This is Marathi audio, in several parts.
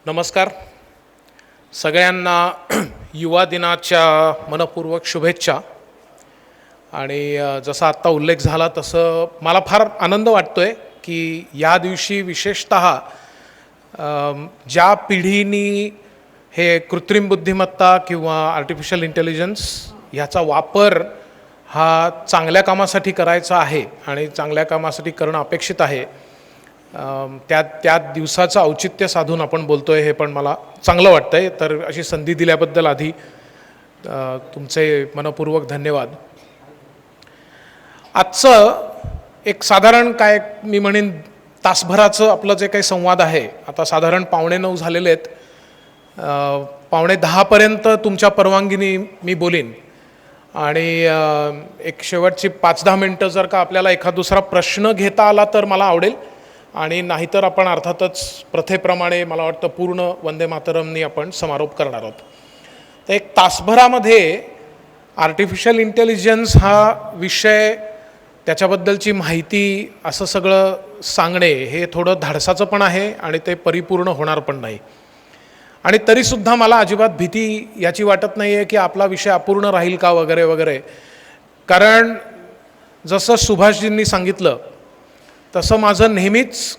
नमस्कार सगळ्यांना युवा दिनाच्या मनपूर्वक शुभेच्छा। आणि जसा आत्ता उल्लेख झाला तसं मला फार आनंद वाटतोय की या दिवशी विशेषतः ज्या पिढीनी हे कृत्रिम बुद्धिमत्ता किंवा आर्टिफिशियल इंटेलिजन्स ह्याचा वापर हा चांगल्या कामासाठी करायचा आहे आणि चांगल्या कामासाठी करणं अपेक्षित आहे, त्या दिवसाचं औचित्य साधून आपण बोलतोय हे पण मला चांगलं वाटतंय। तर अशी संधी दिल्याबद्दल आधी तुमचे मनपूर्वक धन्यवाद। आजचं एक साधारण काय मी म्हणेन तासभराचं आपलं जे काही संवाद आहे, आता साधारण 8:45 झालेले आहेत, 9:45 पर्यंत तुमच्या परवानगीने मी बोलीन आणि एक शेवटची 5-10 मिनटं जर का आपल्याला एखाद दुसरा प्रश्न घेता आला तर मला आवडेल, आणि नाहीतर आपण अर्थातच प्रथेप्रमाणे मला वाटतं पूर्ण वंदे मातरमनी आपण समारोप करणार आहोत। तर एक तासभरामध्ये आर्टिफिशियल इंटेलिजन्स हा विषय, त्याच्याबद्दलची माहिती असं सगळं सांगणे हे थोडं धाडसाचं पण आहे आणि ते परिपूर्ण होणार पण नाही। आणि तरीसुद्धा मला अजिबात भीती याची वाटत नाही आहे की आपला विषय अपूर्ण राहील का वगैरे वगैरे, कारण जसं सुभाषजींनी सांगितलं तसं माझं नेहमीच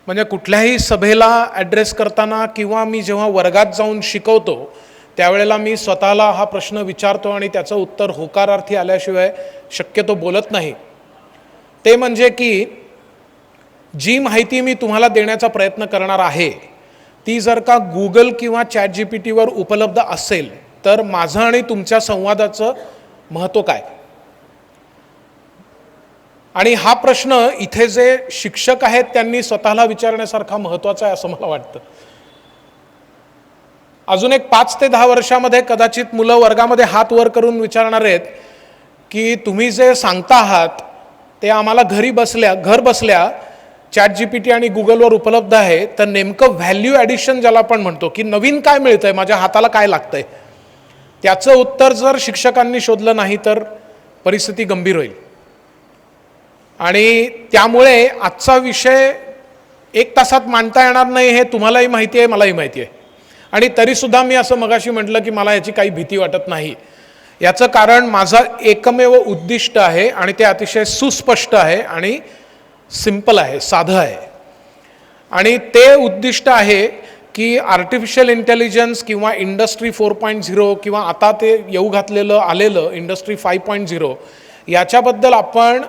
म्हणजे कुठल्याही सभेला ॲड्रेस करताना किंवा मी जेव्हा वर्गात जाऊन शिकवतो त्यावेळेला मी स्वतःला हा प्रश्न विचारतो आणि त्याचं उत्तर होकारार्थी आल्याशिवाय शक्यतो बोलत नाही। ते म्हणजे की जी माहिती मी तुम्हाला देण्याचा प्रयत्न करणार आहे ती जर का गूगल किंवा ChatGPTवर उपलब्ध असेल तर माझं आणि तुमच्या संवादाचं महत्त्व काय? आणि हा प्रश्न इथे जे शिक्षक आहेत त्यांनी स्वतःला विचारण्यासारखा महत्त्वाचा आहे असं मला वाटतं। अजून एक 5 ते 10 वर्षामध्ये कदाचित मुलं वर्गामध्ये हात वर करून विचारणार आहेत की तुम्ही जे सांगता आहात ते आम्हाला घर बसल्या ChatGPT आणि गुगलवर उपलब्ध आहे, तर नेमकं व्हॅल्यू ॲडिशन ज्याला आपण म्हणतो की नवीन काय मिळतंय, माझ्या हाताला काय लागतंय, त्याचं उत्तर जर शिक्षकांनी शोधलं नाही तर परिस्थिती गंभीर होईल। आणि त्यामुळे आजचा विषय 1 तासात मांडता येणार नाही हे तुम्हालाही माहिती आहे, मलाही माहिती आहे। आणि तरीसुद्धा मी असं मगाशी म्हटलं की मला याची काही भीती वाटत नाही। याचं कारण माझं एकमेव उद्दिष्ट आहे आणि ते अतिशय सुस्पष्ट आहे आणि सिंपल आहे, साधं आहे। आणि ते उद्दिष्ट आहे की आर्टिफिशियल इंटेलिजन्स किंवा इंडस्ट्री 4.0 किंवा आता ते येऊ घातलेलं आलेलं इंडस्ट्री 5.0 याच्याबद्दल आपण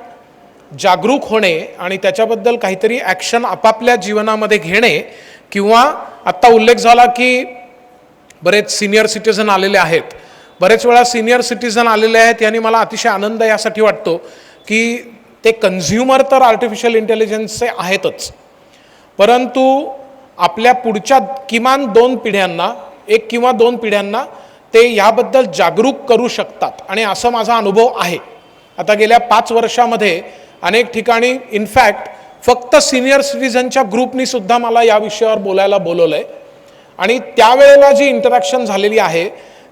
जागरूक होणे आणि त्याच्याबद्दल काहीतरी ॲक्शन आपापल्या जीवनामध्ये घेणे, किंवा आत्ता उल्लेख झाला की बरेच सिनियर सिटीजन आलेले आहेत, बरेच वेळा सिनियर सिटीजन आलेले आहेत यांनी मला अतिशय आनंद यासाठी वाटतो की ते कन्झ्युमर तर आर्टिफिशियल इंटेलिजन्सचे आहेतच, परंतु आपल्या पुढच्या किमान 2 पिढ्यांना, 1 किंवा 2 पिढ्यांना ते याबद्दल जागरूक करू शकतात। आणि असा माझा अनुभव आहे। आता गेल्या 5 वर्षामध्ये अनेक ठिकाणी इनफॅक्ट फक्त सिनियर सिटीजनच्या ग्रुपनी सुद्धा मला या विषयावर बोलायला बोलवलं आहे, आणि त्यावेळेला जी इंटरॅक्शन झालेली आहे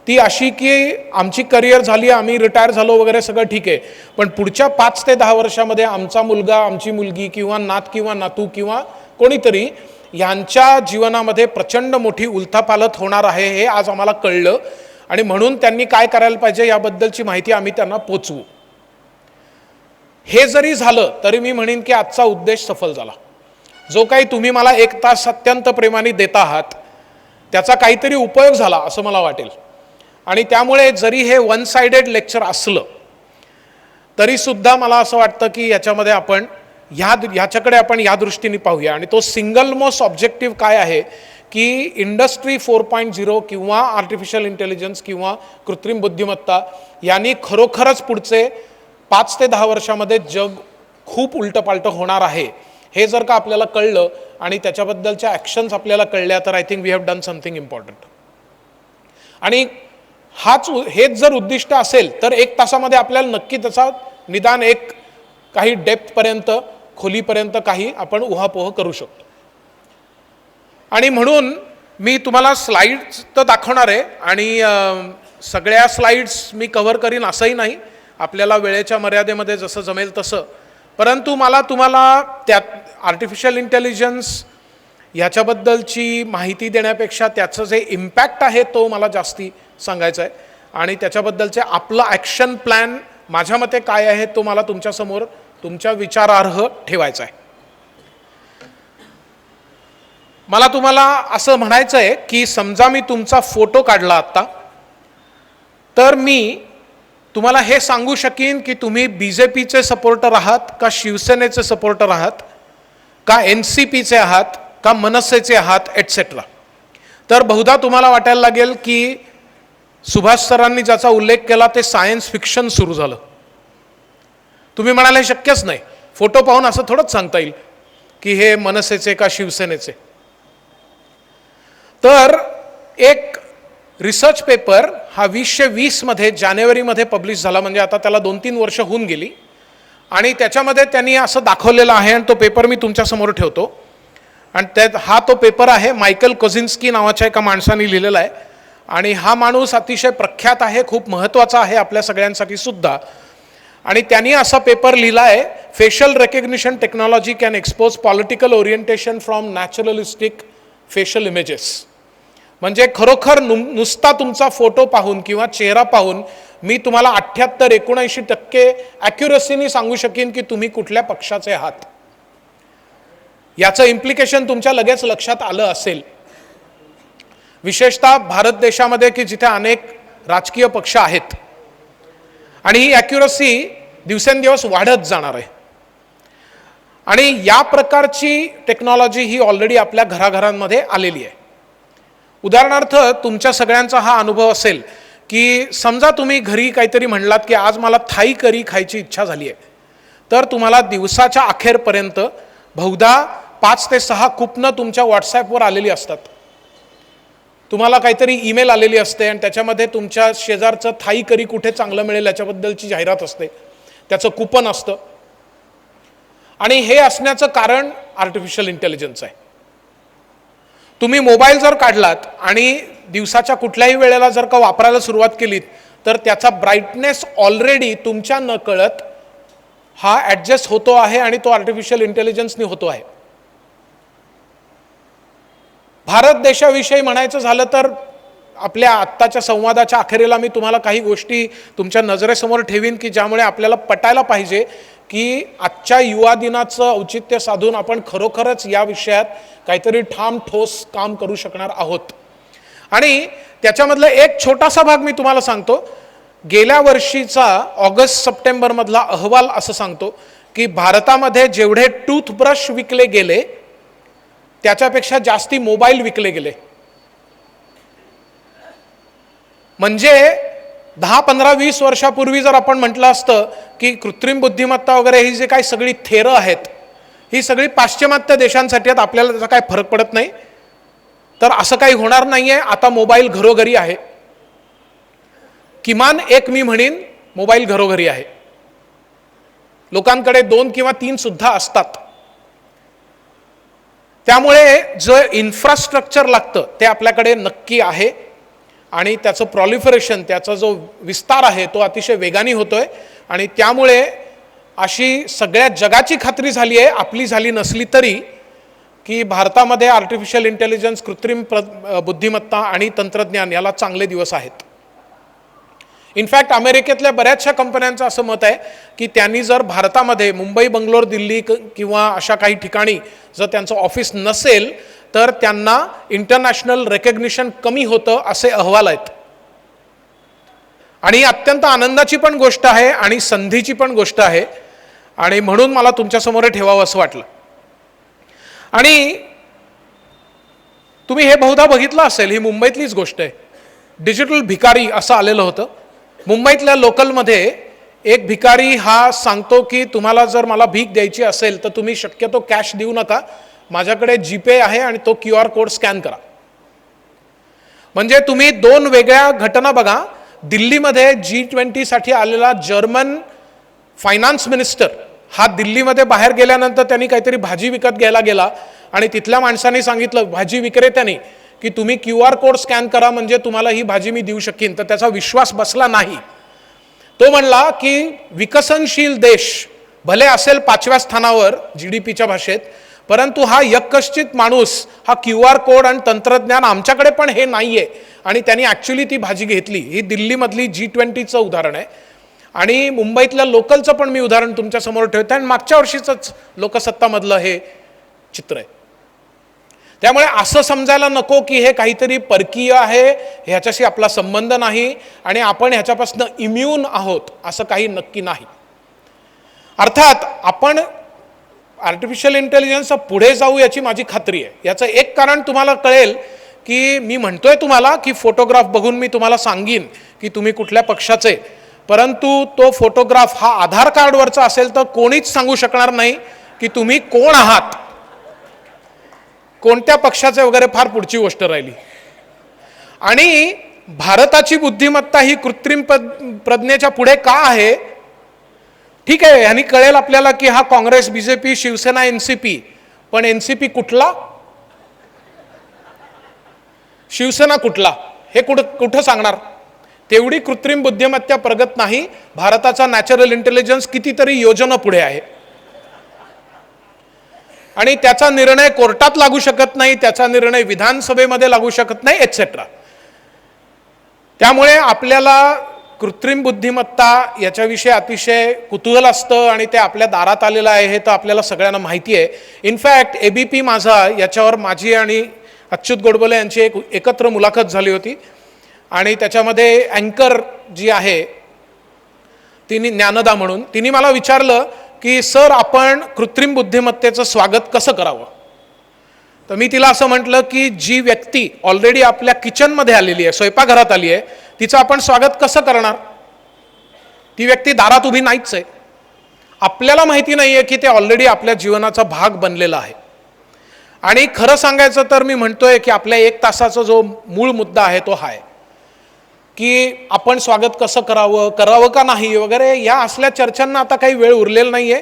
ती अशी की आमची करिअर झाली, आम्ही रिटायर झालो वगैरे सगळं ठीक आहे, पण पुढच्या 5 ते 10 वर्षामध्ये आमचा मुलगा, आमची मुलगी किंवा नात किंवा नातू किंवा कोणीतरी यांच्या जीवनामध्ये प्रचंड मोठी उलथापालथ होणार आहे हे आज आम्हाला कळलं, आणि म्हणून त्यांनी काय करायला पाहिजे याबद्दलची माहिती आम्ही त्यांना पोचवू। हे जरी झालं तरी मी म्हणेन की आजचा उद्देश सफल झाला। जो काही तुम्ही मला 1 तास अत्यंत प्रेमाने देता आहात त्याचा काहीतरी उपयोग झाला असं मला वाटेल। आणि त्यामुळे जरी हे 1 साइडेड लेक्चर असलं तरीसुद्धा मला असं वाटतं की याच्यामध्ये आपण ह्याच्याकडे आपण या दृष्टीने पाहूया। आणि तो सिंगल मोस्ट ऑब्जेक्टिव्ह काय आहे की इंडस्ट्री 4.0 किंवा आर्टिफिशियल इंटेलिजन्स किंवा कृत्रिम बुद्धिमत्ता यांनी खरोखरच पुढचे 5 ते 10 वर्षामध्ये जग खूप उलटपालट होणार आहे हे जर का आपल्याला कळलं आणि त्याच्याबद्दलच्या ॲक्शन्स आपल्याला कळल्या तर I think we have done something important. आणि हेच जर उद्दिष्ट असेल तर 1 तासामध्ये आपल्याला नक्की त्याचा निदान काही डेप्थपर्यंत, खोलीपर्यंत काही आपण उहापोह करू शकतो। आणि म्हणून मी तुम्हाला स्लाइड्स तर दाखवणार आहे, आणि सगळ्या स्लाइड्स मी कव्हर करीन असंही नाही, आपल्याला वेळेच्या मर्यादेमध्ये जसं जमेल तसं, परंतु मला तुम्हाला त्यात आर्टिफिशियल इंटेलिजन्स ह्याच्याबद्दलची माहिती देण्यापेक्षा त्याचं जे इम्पॅक्ट आहे तो मला जास्ती सांगायचा आहे आणि त्याच्याबद्दलचे आपलं ॲक्शन प्लॅन माझ्या मते काय आहे तो मला तुमच्यासमोर तुमच्या विचारार्ह ठेवायचा आहे. मला तुम्हाला असं म्हणायचं आहे की समजा मी तुमचा फोटो काढला आत्ता, तर मी तुम्हाला हे सांगू शकीन की तुम्ही BJPचे सपोर्टर आहात का शिवसेनेचे सपोर्टर आहात का NCPचे आहात का मनसेचे आहात एटसेट्रा. तर बहुधा तुम्हाला वाटायला लागेल की सुभाष सरांनी ज्याचा उल्लेख केला ते सायन्स फिक्शन सुरू झालं. तुम्ही म्हणाले हे शक्यच नाही, फोटो पाहून असं थोडंच सांगता येईल की हे मनसेचे का शिवसेनेचे. तर एक रिसर्च पेपर हा 2020 मध्ये जानेवारीमध्ये पब्लिश झाला, म्हणजे आता त्याला 2-3 वर्ष होऊन गेली, आणि त्याच्यामध्ये त्यांनी असं दाखवलेलं आहे आणि तो पेपर मी तुमच्यासमोर ठेवतो. आणि त्यात हा तो पेपर आहे, मायकल कोझिन्स्की नावाच्या एका माणसाने लिहिलेला आहे आणि हा माणूस अतिशय प्रख्यात आहे, खूप महत्त्वाचा आहे आपल्या सगळ्यांसाठी सुद्धा. आणि त्यांनी असा पेपर लिहिला आहे, facial recognition technology can expose political orientation from naturalistic facial images. म्हणजे खरोखर नुसता तुमचा फोटो पाहून किंवा चेहरा पाहून मी तुम्हाला 78-79% ॲक्युरसीने सांगू शकीन की तुम्ही कुठल्या पक्षाचे आहात. याचं इम्प्लिकेशन तुमच्या लगेच लक्षात आलं असेल, विशेषतः भारत देशामध्ये की जिथे अनेक राजकीय पक्ष आहेत, आणि ही ॲक्युरसी दिवसेंदिवस वाढत जाणार आहे. आणि या प्रकारची टेक्नॉलॉजी ही ऑलरेडी आपल्या घराघरांमध्ये आलेली आहे. उदाहरणार्थ तुमच्या सगळ्यांचा हा अनुभव असेल की समजा तुम्ही घरी काहीतरी म्हणलात की आज मला थाई करी खायची इच्छा झाली आहे, तर तुम्हाला दिवसाच्या अखेरपर्यंत बहुधा 5 ते 6 कुपनं तुमच्या व्हॉट्सॲपवर आलेली असतात. तुम्हाला काहीतरी ईमेल आलेली असते आणि त्याच्यामध्ये तुमच्या शेजारचं थाई करी कुठे चांगलं मिळेल याच्याबद्दलची जाहिरात असते, त्याचं कुपन असतं. आणि हे असण्याचं कारण आर्टिफिशियल इंटेलिजन्स आहे. तुम्ही मोबाईल जर काढलात आणि दिवसाच्या कुठल्याही वेळेला जर का वापरायला सुरुवात केलीत, तर त्याचा ब्राईटनेस ऑलरेडी तुमच्या नकळत हा ॲडजस्ट होतो आहे आणि तो आर्टिफिशियल इंटेलिजन्सनी होतो आहे. भारत देशाविषयी म्हणायचं झालं तर आपल्या आत्ताच्या संवादाच्या अखेरीला मी तुम्हाला काही गोष्टी तुमच्या नजरेसमोर ठेवीन की ज्यामुळे आपल्याला पटायला पाहिजे की आजच्या युवा दिनाचं औचित्य साधून आपण खरोखरच या विषयात काहीतरी ठाम ठोस काम करू शकणार आहोत. आणि त्याच्यामधला एक छोटासा भाग मी तुम्हाला सांगतो. गेल्या वर्षीचा ऑगस्ट-सप्टेंबरमधला अहवाल असं सांगतो की भारतामध्ये जेवढे टूथब्रश विकले गेले त्याच्यापेक्षा जास्ती मोबाईल विकले गेले. म्हणजे 10, 15, 20 वर्षापूर्वी जर आपण म्हटलं असतं की कृत्रिम बुद्धिमत्ता वगैरे ही जे काही सगळी थेरं आहेत ही सगळी पाश्चिमात्य देशांसाठी आहेत, आपल्याला त्याचा काय फरक पडत नाही, तर असं काही होणार नाही आहे. आता मोबाईल घरोघरी आहे. किमान एक मी म्हणेन मोबाईल घरोघरी आहे. लोकांकडे 2 किंवा 3 सुद्धा असतात. त्यामुळे जे इन्फ्रास्ट्रक्चर लागतं ते आपल्याकडे नक्की आहे आणि त्याचं प्रॉलिफरेशन, त्याचा जो विस्तार आहे तो अतिशय वेगाने होतोय. आणि त्यामुळे अशी सगळ्या जगाची खात्री झाली आहे, आपली झाली नसली तरी, की भारतामध्ये आर्टिफिशियल इंटेलिजन्स, कृत्रिम बुद्धिमत्ता आणि तंत्रज्ञान याला चांगले दिवस आहेत. इनफॅक्ट अमेरिकेतल्या बऱ्याचशा कंपन्यांचं असं मत आहे की त्यांनी जर भारतामध्ये मुंबई, बंगलोर, दिल्ली किंवा अशा काही ठिकाणी जर त्यांचं ऑफिस नसेल तर त्यांना इंटरनॅशनल रेकग्निशन कमी होतं असे अहवाल आहेत. आणि अत्यंत आनंदाची पण गोष्ट आहे आणि संधीची पण गोष्ट आहे आणि म्हणून मला तुमच्यासमोर ठेवावं असं वाटलं. आणि तुम्ही हे बहुधा बघितलं असेल, ही मुंबईतलीच गोष्ट आहे. डिजिटल भिकारी असं आलेलं होतं. मुंबईतल्या लोकलमध्ये एक भिकारी हा सांगतो की तुम्हाला जर मला भीक द्यायची असेल तर तुम्ही शक्यतो कॅश देऊ नका, माझ्याकडे जीपे आहे आणि तो QR कोड स्कॅन करा. म्हणजे तुम्ही 2 वेगळ्या घटना बघा. दिल्लीमध्ये G20 साठी आलेला जर्मन फायनान्स मिनिस्टर हा दिल्लीमध्ये बाहेर गेल्यानंतर त्यांनी काहीतरी भाजी विकत घ्यायला गेला आणि तिथल्या माणसाने सांगितलं भाजी विक्रेत्याने की तुम्ही QR कोड स्कॅन करा म्हणजे तुम्हाला ही भाजी मी देऊ शकीन. तर त्याचा विश्वास बसला नाही. तो म्हणला की विकसनशील देश भले असेल 5व्या स्थानावर GDPच्या भाषेत, परंतु हा यक्कश्चित माणूस हा QR कोड आणि तंत्रज्ञान आमच्याकडे पण हे नाहीये आणि त्यांनी ॲक्च्युली ती भाजी घेतली. ही दिल्लीमधली G20चं उदाहरण आहे आणि मुंबईतल्या लोकलचं पण मी उदाहरण तुमच्या समोर ठेवतो आणि मागच्या वर्षीचंच लोकसत्तामधलं हे चित्र आहे. त्यामुळे असं समजायला नको की हे काहीतरी परकीय आहे, ह्याच्याशी आपला संबंध नाही आणि आपण ह्याच्यापासून इम्यून आहोत, असं काही नक्की नाही. अर्थात आपण आर्टिफिशियल इंटेलिजन्सचा पुढे जाऊ याची माझी खात्री आहे. याचं एक कारण तुम्हाला कळेल की मी म्हणतोय तुम्हाला की फोटोग्राफ बघून मी तुम्हाला सांगीन की तुम्ही कुठल्या पक्षाचे, परंतु तो फोटोग्राफ हा आधार कार्डवरचा असेल तर कोणीच सांगू शकणार नाही की तुम्ही कोण आहात, कोणत्या पक्षाचे वगैरे, फार पुढची गोष्ट राहिली. आणि भारताची बुद्धिमत्ता ही कृत्रिम प्रज्ञेच्या पुढे का आहे? ठीक आहे, ह्यानी कळेल आपल्याला की हा काँग्रेस, BJP, शिवसेना, NCP, पण NCP कुठला, शिवसेना कुठला, हे कुठं सांगणार? तेवढी कृत्रिम बुद्धिमत्ता प्रगत नाही. भारताचा नॅचरल इंटेलिजन्स कितीतरी योजना पुढे आहे आणि त्याचा निर्णय कोर्टात लागू शकत नाही, त्याचा निर्णय विधानसभेमध्ये लागू शकत नाही, एटसेट्रा. त्यामुळे आपल्याला कृत्रिम बुद्धिमत्ता याच्याविषयी अतिशय कुतूहल असतं आणि ते आपल्या दारात आलेलं आहे हे तर आपल्याला सगळ्यांना माहिती आहे. इनफॅक्ट ABP माझा याच्यावर माझी आणि अच्युत गोडबोले यांची एक एकत्र मुलाखत झाली होती आणि त्याच्यामध्ये अँकर जी आहे तिने, ज्ञानदा म्हणून, तिने मला विचारलं की सर आपण कृत्रिम बुद्धिमत्तेचं स्वागत कसं करावं. तर मी तिला असं म्हटलं की जी व्यक्ती ऑलरेडी आपल्या किचनमध्ये आलेली आहे, स्वयंपाकघरात आली आहे, तिचं आपण स्वागत कसं करणार? ती व्यक्ती दारात उभी नाहीच आहे. आपल्याला माहिती नाही आहे की ते ऑलरेडी आपल्या जीवनाचा भाग बनलेला आहे. आणि खरं सांगायचं तर मी म्हणतोय की आपल्या 1 तासाचा जो मूळ मुद्दा आहे तो हा आहे की आपण स्वागत कसं करावं, करावं का नाही वगैरे, या असल्या चर्चांना आता काही वेळ उरलेला नाहीये.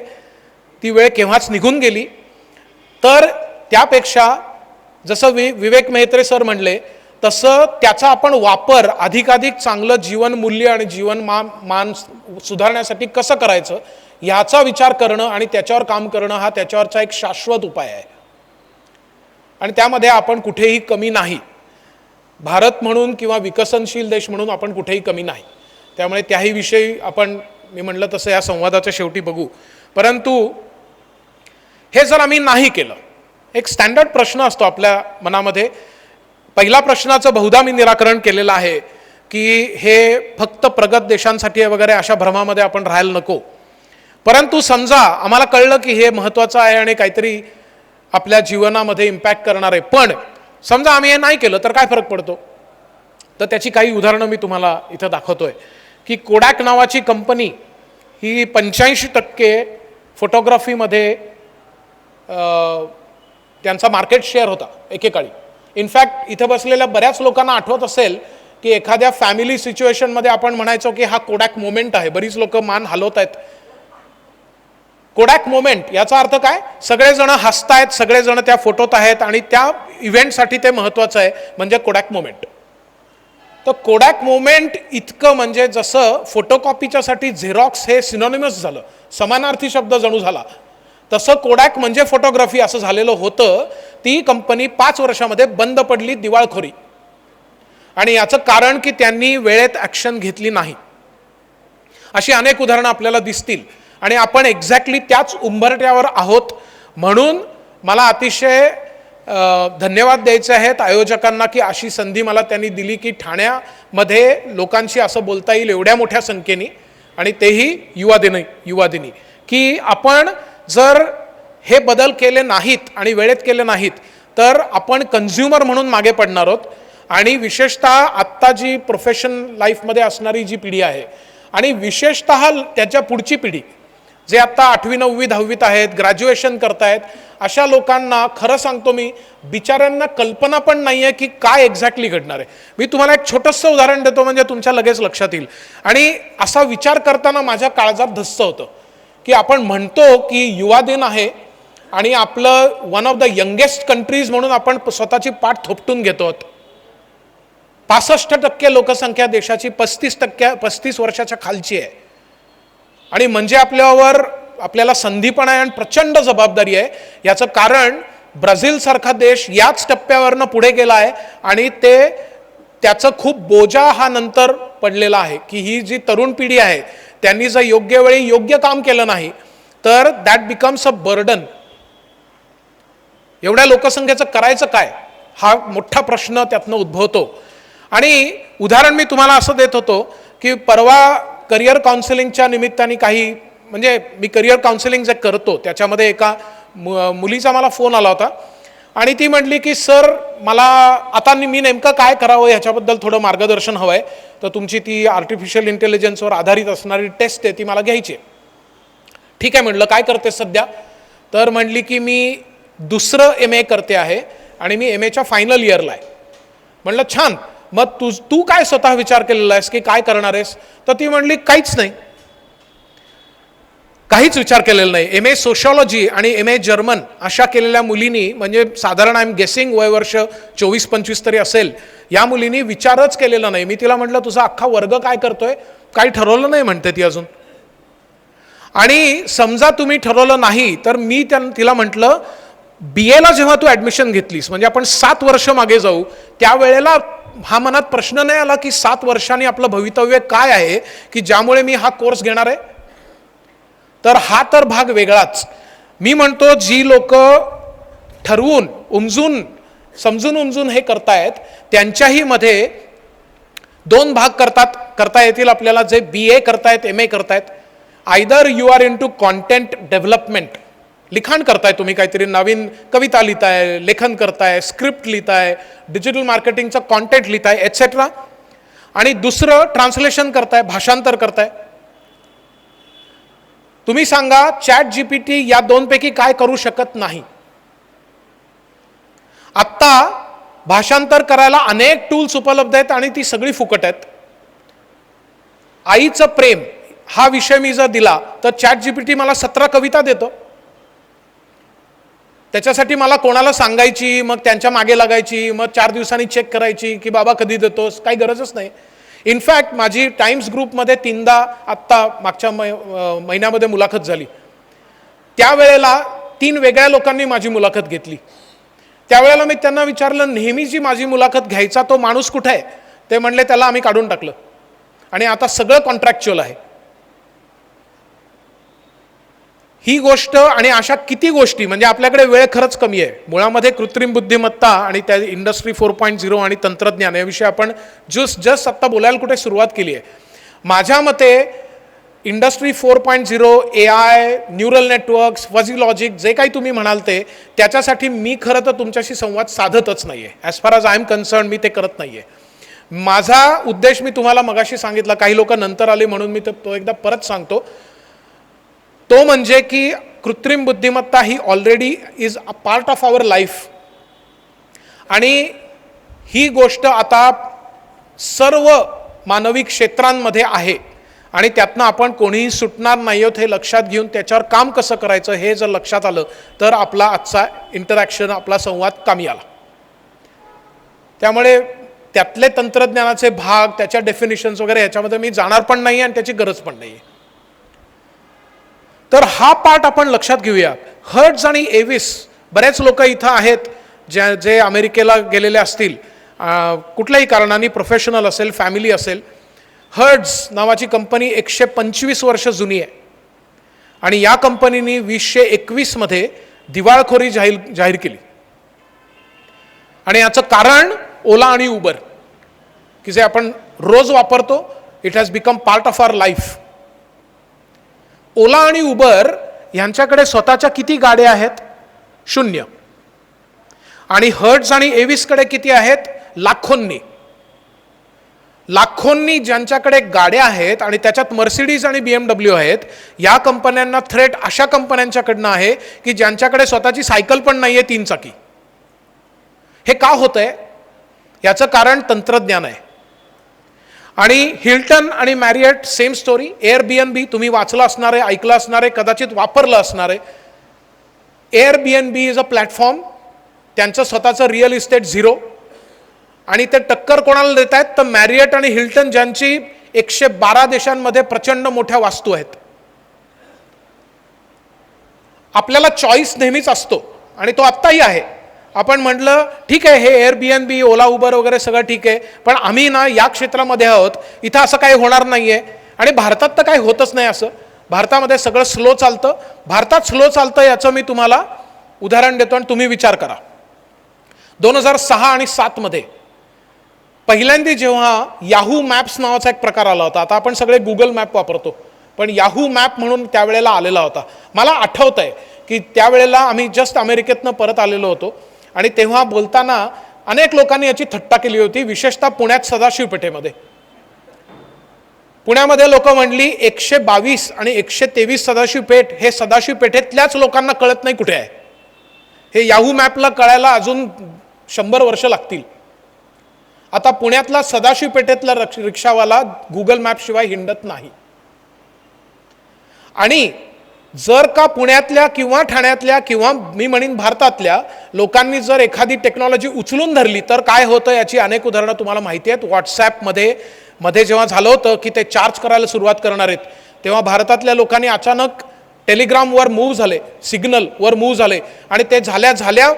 ती वेळ केव्हाच निघून गेली. तर त्यापेक्षा जसं विवेक मेहत्रे सर म्हणले तसं त्याचा आपण वापर अधिकाधिक चांगलं जीवन मूल्य आणि मान सुधारण्यासाठी कसं करायचं याचा विचार करणं आणि त्याच्यावर काम करणं हा त्याच्यावरचा एक शाश्वत उपाय आहे आणि त्यामध्ये आपण कुठेही कमी नाही. भारत म्हणून किंवा विकसनशील देश म्हणून आपण कुठेही कमी नाही. त्यामुळे त्याही विषयी आपण, मी म्हटलं तसं, या संवादाच्या शेवटी बघू. परंतु हे जर आम्ही नाही केलं, एक स्टँडर्ड प्रश्न असतो आपल्या मनामध्ये. पहिला प्रश्नाचं बहुधा मी निराकरण केलेलं आहे की हे फक्त प्रगत देशांसाठी आहे वगैरे, अशा भ्रमामध्ये आपण राहायला नको. परंतु समजा आम्हाला कळलं की हे महत्त्वाचं आहे आणि काहीतरी आपल्या जीवनामध्ये इम्पॅक्ट करणार आहे, पण समजा आम्ही हे नाही केलं तर काय फरक पडतो? तर त्याची काही उदाहरणं मी तुम्हाला इथं दाखवतोय की कोडॅक नावाची कंपनी ही 85% फोटोग्राफीमध्ये त्यांचा मार्केट शेअर होता एकेकाळी. इनफॅक्ट इथं बसलेल्या बऱ्याच लोकांना आठवत असेल की एखाद्या फॅमिली सिच्युएशनमध्ये आपण म्हणायचो की हा कोडॅक मोमेंट आहे. बरीच लोक मान हलवत आहेत. कोडॅक मोमेंट याचा अर्थ काय? सगळेजण हसतायत, सगळेजण त्या फोटोत आहेत आणि त्या इव्हेंटसाठी ते महत्त्वाचं आहे, म्हणजे कोडॅक मोमेंट. तर कोडॅक मोमेंट इतकं, म्हणजे जसं फोटोकॉपीच्यासाठी झेरॉक्स हे सिनॉनिमस झालं, समानार्थी शब्द जणू झाला, तसं कोडॅक म्हणजे फोटोग्राफी असं झालेलं होतं. ती कंपनी 5 वर्षामध्ये बंद पडली, दिवाळखोरी. आणि याचं कारण की त्यांनी वेळेत ॲक्शन घेतली नाही. अशी अनेक उदाहरणं आपल्याला दिसतील आणि आपण एक्झॅक्टली त्याच उंबरठ्यावर आहोत. म्हणून मला अतिशय धन्यवाद द्यायचे आहेत आयोजकांना की अशी संधी मला त्यांनी दिली की ठाण्यामध्ये लोकांशी असं बोलता येईल एवढ्या मोठ्या संख्येने, आणि तेही युवा दिनी, की आपण जर हे बदल केले नाहीत आणि वेळेत केले नाहीत तर आपण कन्झ्युमर म्हणून मागे पडणार आहोत. आणि विशेषतः आत्ता जी प्रोफेशन लाईफमध्ये असणारी जी पिढी आहे आणि विशेषतः त्याच्या पुढची पिढी जे आता 8वी 9वी 10वीत आहेत, ग्रॅज्युएशन करतायत, अशा लोकांना खरं सांगतो मी, बिचाऱ्यांना कल्पना पण नाही आहे की काय एक्झॅक्टली घडणार आहे. मी तुम्हाला एक छोटंसं उदाहरण देतो म्हणजे तुमच्या लगेच लक्षात येईल. आणि असा विचार करताना माझ्या काळजात धस्स होतं की आपण म्हणतो की युवा दिन आहे आणि आपलं one of the youngest countries म्हणून आपण स्वतःची पाठ थोपटून घेतो. 65% लोकसंख्या देशाची 35 वर्षाच्या खालची आहे. आणि म्हणजे आपल्यावर आपल्याला संधी पण आहे आणि प्रचंड जबाबदारी आहे. याचं कारण ब्राझीलसारखा देश याच टप्प्यावरनं पुढे गेला आहे आणि त्याचं खूप बोजा हा नंतर पडलेला आहे की ही जी तरुण पिढी आहे त्यांनी जर योग्य वेळी योग्य काम केलं नाही तर दॅट बिकम्स अ बर्डन. एवढ्या लोकसंख्येचं करायचं काय हा मोठा प्रश्न त्यातनं उद्भवतो. आणि उदाहरण मी तुम्हाला असं देत होतो की परवा करिअर काउन्सिलिंगच्या निमित्ताने काही म्हणजे मी करिअर काउन्सिलिंग जे करतो त्याच्यामध्ये एका मुलीचा मला फोन आला होता आणि ती म्हटली की सर मला आता मी नेमकं काय करावं ह्याच्याबद्दल थोडं मार्गदर्शन हवं आहे. तर तुमची ती आर्टिफिशियल इंटेलिजन्सवर आधारित असणारी टेस्ट आहे ती मला घ्यायची आहे. ठीक आहे म्हटलं काय करते सध्या. तर म्हटली की मी दुसरं MA करते आहे आणि मी MAच्या फायनल इयरला आहे. म्हटलं छान, मग तू काय स्वतः विचार केलेला आहेस की काय करणार आहेस. तर ती म्हणली काहीच नाही, काहीच विचार केलेला नाही. MA सोशॉलॉजी आणि MA जर्मन अशा केलेल्या मुलींनी म्हणजे साधारण आय एम गेसिंग वय वर्ष 24-25 तरी असेल या मुलींनी विचारच केलेला नाही. मी तिला म्हटलं तुझा अख्खा वर्ग काय करतोय, काही ठरवलं नाही म्हणते ती अजून. आणि समजा तुम्ही ठरवलं नाही तर मी तिला म्हटलं BAला जेव्हा तू ॲडमिशन घेतलीस म्हणजे आपण 7 वर्ष मागे जाऊ त्यावेळेला हा मनात प्रश्न नाही आला की 7 वर्षांनी आपलं भवितव्य काय आहे की ज्यामुळे मी हा कोर्स घेणार आहे. तर हा तर भाग वेगळाच. मी म्हणतो जी लोक ठरवून समजून उमजून हे करतायत त्यांच्याही मध्ये 2 भाग करता येतील आपल्याला. जे BA करतायत MA करतायत, either you are into content development, लिखाण करताय तुम्ही, काहीतरी नवीन कविता लिहिताय, लेखन करताय, स्क्रिप्ट लिहिताय, डिजिटल मार्केटिंगचं कॉन्टेंट लिहिताय एटसेट्रा. आणि दुसरं ट्रान्सलेशन करताय, भाषांतर करताय. तुम्ही सांगा ChatGPT या 2 पैकी काय करू शकत नाही. आत्ता भाषांतर करायला अनेक टूल्स उपलब्ध आहेत आणि ती सगळी फुकट आहेत. आईचं प्रेम हा विषय मी जर दिला तर ChatGPT मला 17 कविता देतो. त्याच्यासाठी मला कोणाला सांगायची, मग त्यांच्या मागे लागायची, मग 4 दिवसांनी चेक करायची की बाबा कधी देतोस, काही गरजच नाही. इनफॅक्ट माझी टाइम्स ग्रुपमध्ये 3दा आत्ता मागच्या महिन्यामध्ये मुलाखत झाली. त्यावेळेला 3 वेगळ्या लोकांनी माझी मुलाखत घेतली. त्यावेळेला मी त्यांना विचारलं नेहमी जी माझी मुलाखत घ्यायचा तो माणूस कुठे आहे. ते म्हणले त्याला आम्ही काढून टाकलं आणि आता सगळं कॉन्ट्रॅक्च्युअल आहे. ही गोष्ट आणि अशा किती गोष्टी म्हणजे आपल्याकडे वेळ खरंच कमी आहे. मुळामध्ये कृत्रिम बुद्धिमत्ता आणि त्या इंडस्ट्री 4.0 आणि तंत्रज्ञान याविषयी आपण जस्ट आत्ता बोलायला कुठे सुरुवात केली आहे. माझ्या मते industry 4.0, AI, neural networks, फझी logic जे काही तुम्ही म्हणाल ते त्याच्यासाठी मी खरं तर तुमच्याशी संवाद साधतच नाही आहे. As far as I am concern मी ते करत नाही आहे. माझा उद्देश मी तुम्हाला मगाशी सांगितला, काही लोक नंतर आले म्हणून मी तो एकदा परत सांगतो. तो म्हणजे की कृत्रिम बुद्धिमत्ता ही already is a part of our life आणि ही गोष्ट आता सर्व मानवी क्षेत्रांमध्ये आहे आणि त्यातनं आपण कोणीही सुटणार नाही आहोत हे लक्षात घेऊन त्याच्यावर काम कसं करायचं हे जर लक्षात आलं तर आपला आजचा इंटरॅक्शन, आपला संवाद कामी आला. त्यामुळे त्यातले तंत्रज्ञानाचे भाग, त्याच्या डेफिनिशन्स वगैरे ह्याच्यामध्ये मी जाणार पण नाही आणि त्याची गरज पण नाही. तर हा पार्ट आपण लक्षात घेऊया. हर्ट्ज आणि एविस बरेच लोक इथं आहेत जे अमेरिकेला गेलेले असतील कुठल्याही कारणाने, प्रोफेशनल असेल, फॅमिली असेल. हर्ट्ज नावाची कंपनी 125 वर्ष जुनी आहे आणि या कंपनीने 2021 मध्ये दिवाळखोरी जाहीर केली. आणि याचं कारण ओला आणि उबर की जे आपण रोज वापरतो. It has become part of our life. Ola आणि उबर यांच्याकडे स्वतःच्या किती गाड्या आहेत? 0. आणि हर्ट्ज आणि एविसकडे किती आहेत? लाखोंनी ज्यांच्याकडे गाड्या आहेत आणि त्याच्यात मर्सिडीज आणि BMW आहेत. या कंपन्यांना थ्रेट अशा कंपन्यांच्याकडनं आहे की ज्यांच्याकडे स्वतःची सायकल पण नाही आहे 3 चाकी. हे का होतंय? याचं कारण तंत्रज्ञान आहे. आणि हिल्टन आणि मॅरियट सेम स्टोरी. Airbnb तुम्ही वाचलं असणार आहे, ऐकलं असणार आहे, कदाचित वापरलं असणार आहे. Airbnb is a platform. त्यांचं स्वतःचं रिअल इस्टेट 0 आणि ते टक्कर कोणाला देत आहेत तर मॅरियट आणि हिल्टन ज्यांची 112 देशांमध्ये प्रचंड मोठ्या वास्तू आहेत. आपल्याला चॉईस नेहमीच असतो आणि तो आत्ताही आहे. आपण म्हटलं ठीक आहे, हे एअरबीएनबी, ओला, उबर वगैरे सगळं ठीक आहे, पण आम्ही ना या क्षेत्रामध्ये आहोत, इथं असं काही होणार नाही आहे. आणि भारतात तर काही होतच नाही असं. भारतामध्ये सगळं स्लो चालतं. भारतात स्लो चालतं याचं मी तुम्हाला उदाहरण देतो आणि तुम्ही विचार करा. 2006 आणि 7 मध्ये पहिल्यांदा जेव्हा याहू मॅप्स नावाचा एक प्रकार आला होता, आता आपण सगळे गुगल मॅप वापरतो, पण याहू मॅप म्हणून त्यावेळेला आलेला होता. मला आठवत आहे की त्यावेळेला आम्ही जस्ट अमेरिकेतनं परत आलेलो होतो आणि तेव्हा बोलताना अनेक लोकांनी याची थट्टा केली होती, विशेषतः पुण्यात सदाशिव पेठेमध्ये. पुण्यामध्ये लोक म्हणली 122 आणि 123 सदाशिव पेठ हे सदाशिव पेठेतल्याच लोकांना कळत नाही कुठे आहे. हे याहू मॅपला कळायला अजून 100 वर्ष लागतील. आता पुण्यातला सदाशिव पेठेतला रिक्षावाला गुगल मॅप शिवाय हिंडत नाही. आणि जर का पुण्यातल्या किंवा ठाण्यातल्या किंवा मी म्हणेन भारतातल्या लोकांनी जर एखादी टेक्नॉलॉजी उचलून धरली तर काय होतं याची अनेक उदाहरणं तुम्हाला माहिती आहेत. व्हॉट्सॲपमध्ये जेव्हा झालं होतं की ते चार्ज करायला सुरुवात करणार आहेत, तेव्हा भारतातल्या लोकांनी अचानक टेलिग्रामवर मूव्ह झाले, सिग्नलवर मूव्ह झाले आणि ते झाल्या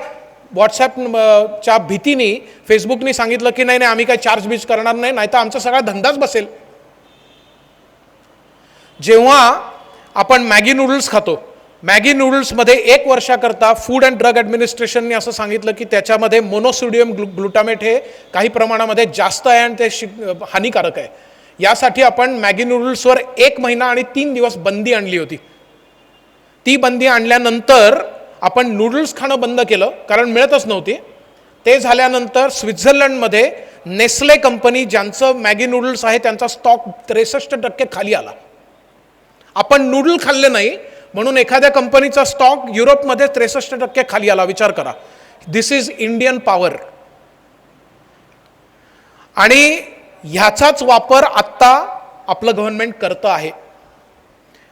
व्हॉट्सॲपच्या भीतीने फेसबुकने सांगितलं की नाही आम्ही काही चार्ज बीज करणार नाही, नाहीतर आमचा सगळा धंदाच बसेल. जेव्हा आपण मॅगी नूडल्स खातो, मॅगी नूडल्समध्ये 1 वर्षाकरता फूड अँड ड्रग ॲडमिनिस्ट्रेशनने असं सांगितलं की त्याच्यामध्ये मोनोसोडियम ग्लुटामेट हे काही प्रमाणामध्ये जास्त आहे आणि ते हानिकारक आहे. यासाठी आपण मॅगी नूडल्सवर 1 महिना आणि 3 दिवस बंदी आणली होती. ती बंदी आणल्यानंतर आपण नूडल्स खाणं बंद केलं कारण मिळतच नव्हती. ते झाल्यानंतर स्वित्झर्लंडमध्ये नेस्ले कंपनी, ज्यांचं मॅगी नूडल्स आहे, त्यांचा स्टॉक 63% खाली आला. आपण नूडल खाल्ले नाही म्हणून एखाद्या कंपनीचा स्टॉक युरोपमध्ये 63% खाली आला. विचार करा. दिस इज इंडियन पॉवर. आणि ह्याचाच वापर आत्ता आपलं गव्हर्नमेंट करतं आहे.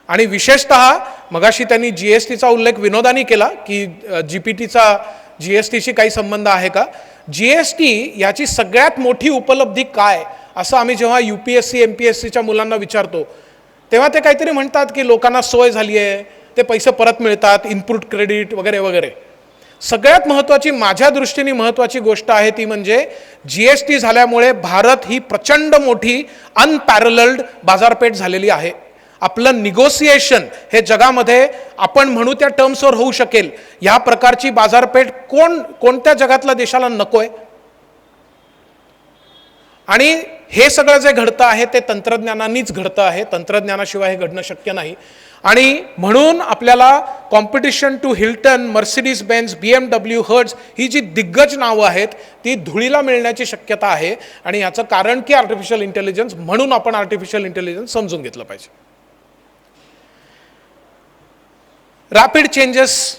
आणि विशेषतः मगाशी त्यांनी जीएसटीचा उल्लेख विनोदानी केला की जीपीटीचा जीएसटीशी काही संबंध आहे का. जीएसटी याची सगळ्यात मोठी उपलब्धी काय असं आम्ही जेव्हा यूपीएससी एमपीएससीच्या मुलांना विचारतो तेव्हा ते काहीतरी म्हणतात की लोकांना सोय झाली आहे, ते पैसे परत मिळतात, इनपुट क्रेडिट वगैरे वगैरे. सगळ्यात महत्त्वाची, माझ्या दृष्टीने महत्त्वाची गोष्ट आहे ती म्हणजे जीएसटी झाल्यामुळे भारत ही प्रचंड मोठी अनपॅरलल्ड बाजारपेठ झालेली आहे. आपलं निगोसिएशन हे जगामध्ये आपण म्हणू त्या टर्म्सवर होऊ शकेल. ह्या प्रकारची बाजारपेठ कोणत्या जगातल्या देशाला नकोय. आणि हे सगळं जे घडतं आहे ते तंत्रज्ञानानेच घडतं आहे. तंत्रज्ञानाशिवाय हे घडणं शक्य नाही. आणि म्हणून आपल्याला competition to Hilton, Mercedes Benz, BMW, Hertz ही जी दिग्गज नावं आहेत ती धुळीला मिळण्याची शक्यता आहे. आणि याचं कारण की आर्टिफिशियल इंटेलिजन्स, म्हणून आपण आर्टिफिशियल इंटेलिजन्स समजून घेतलं पाहिजे. रॅपिड चेंजेस,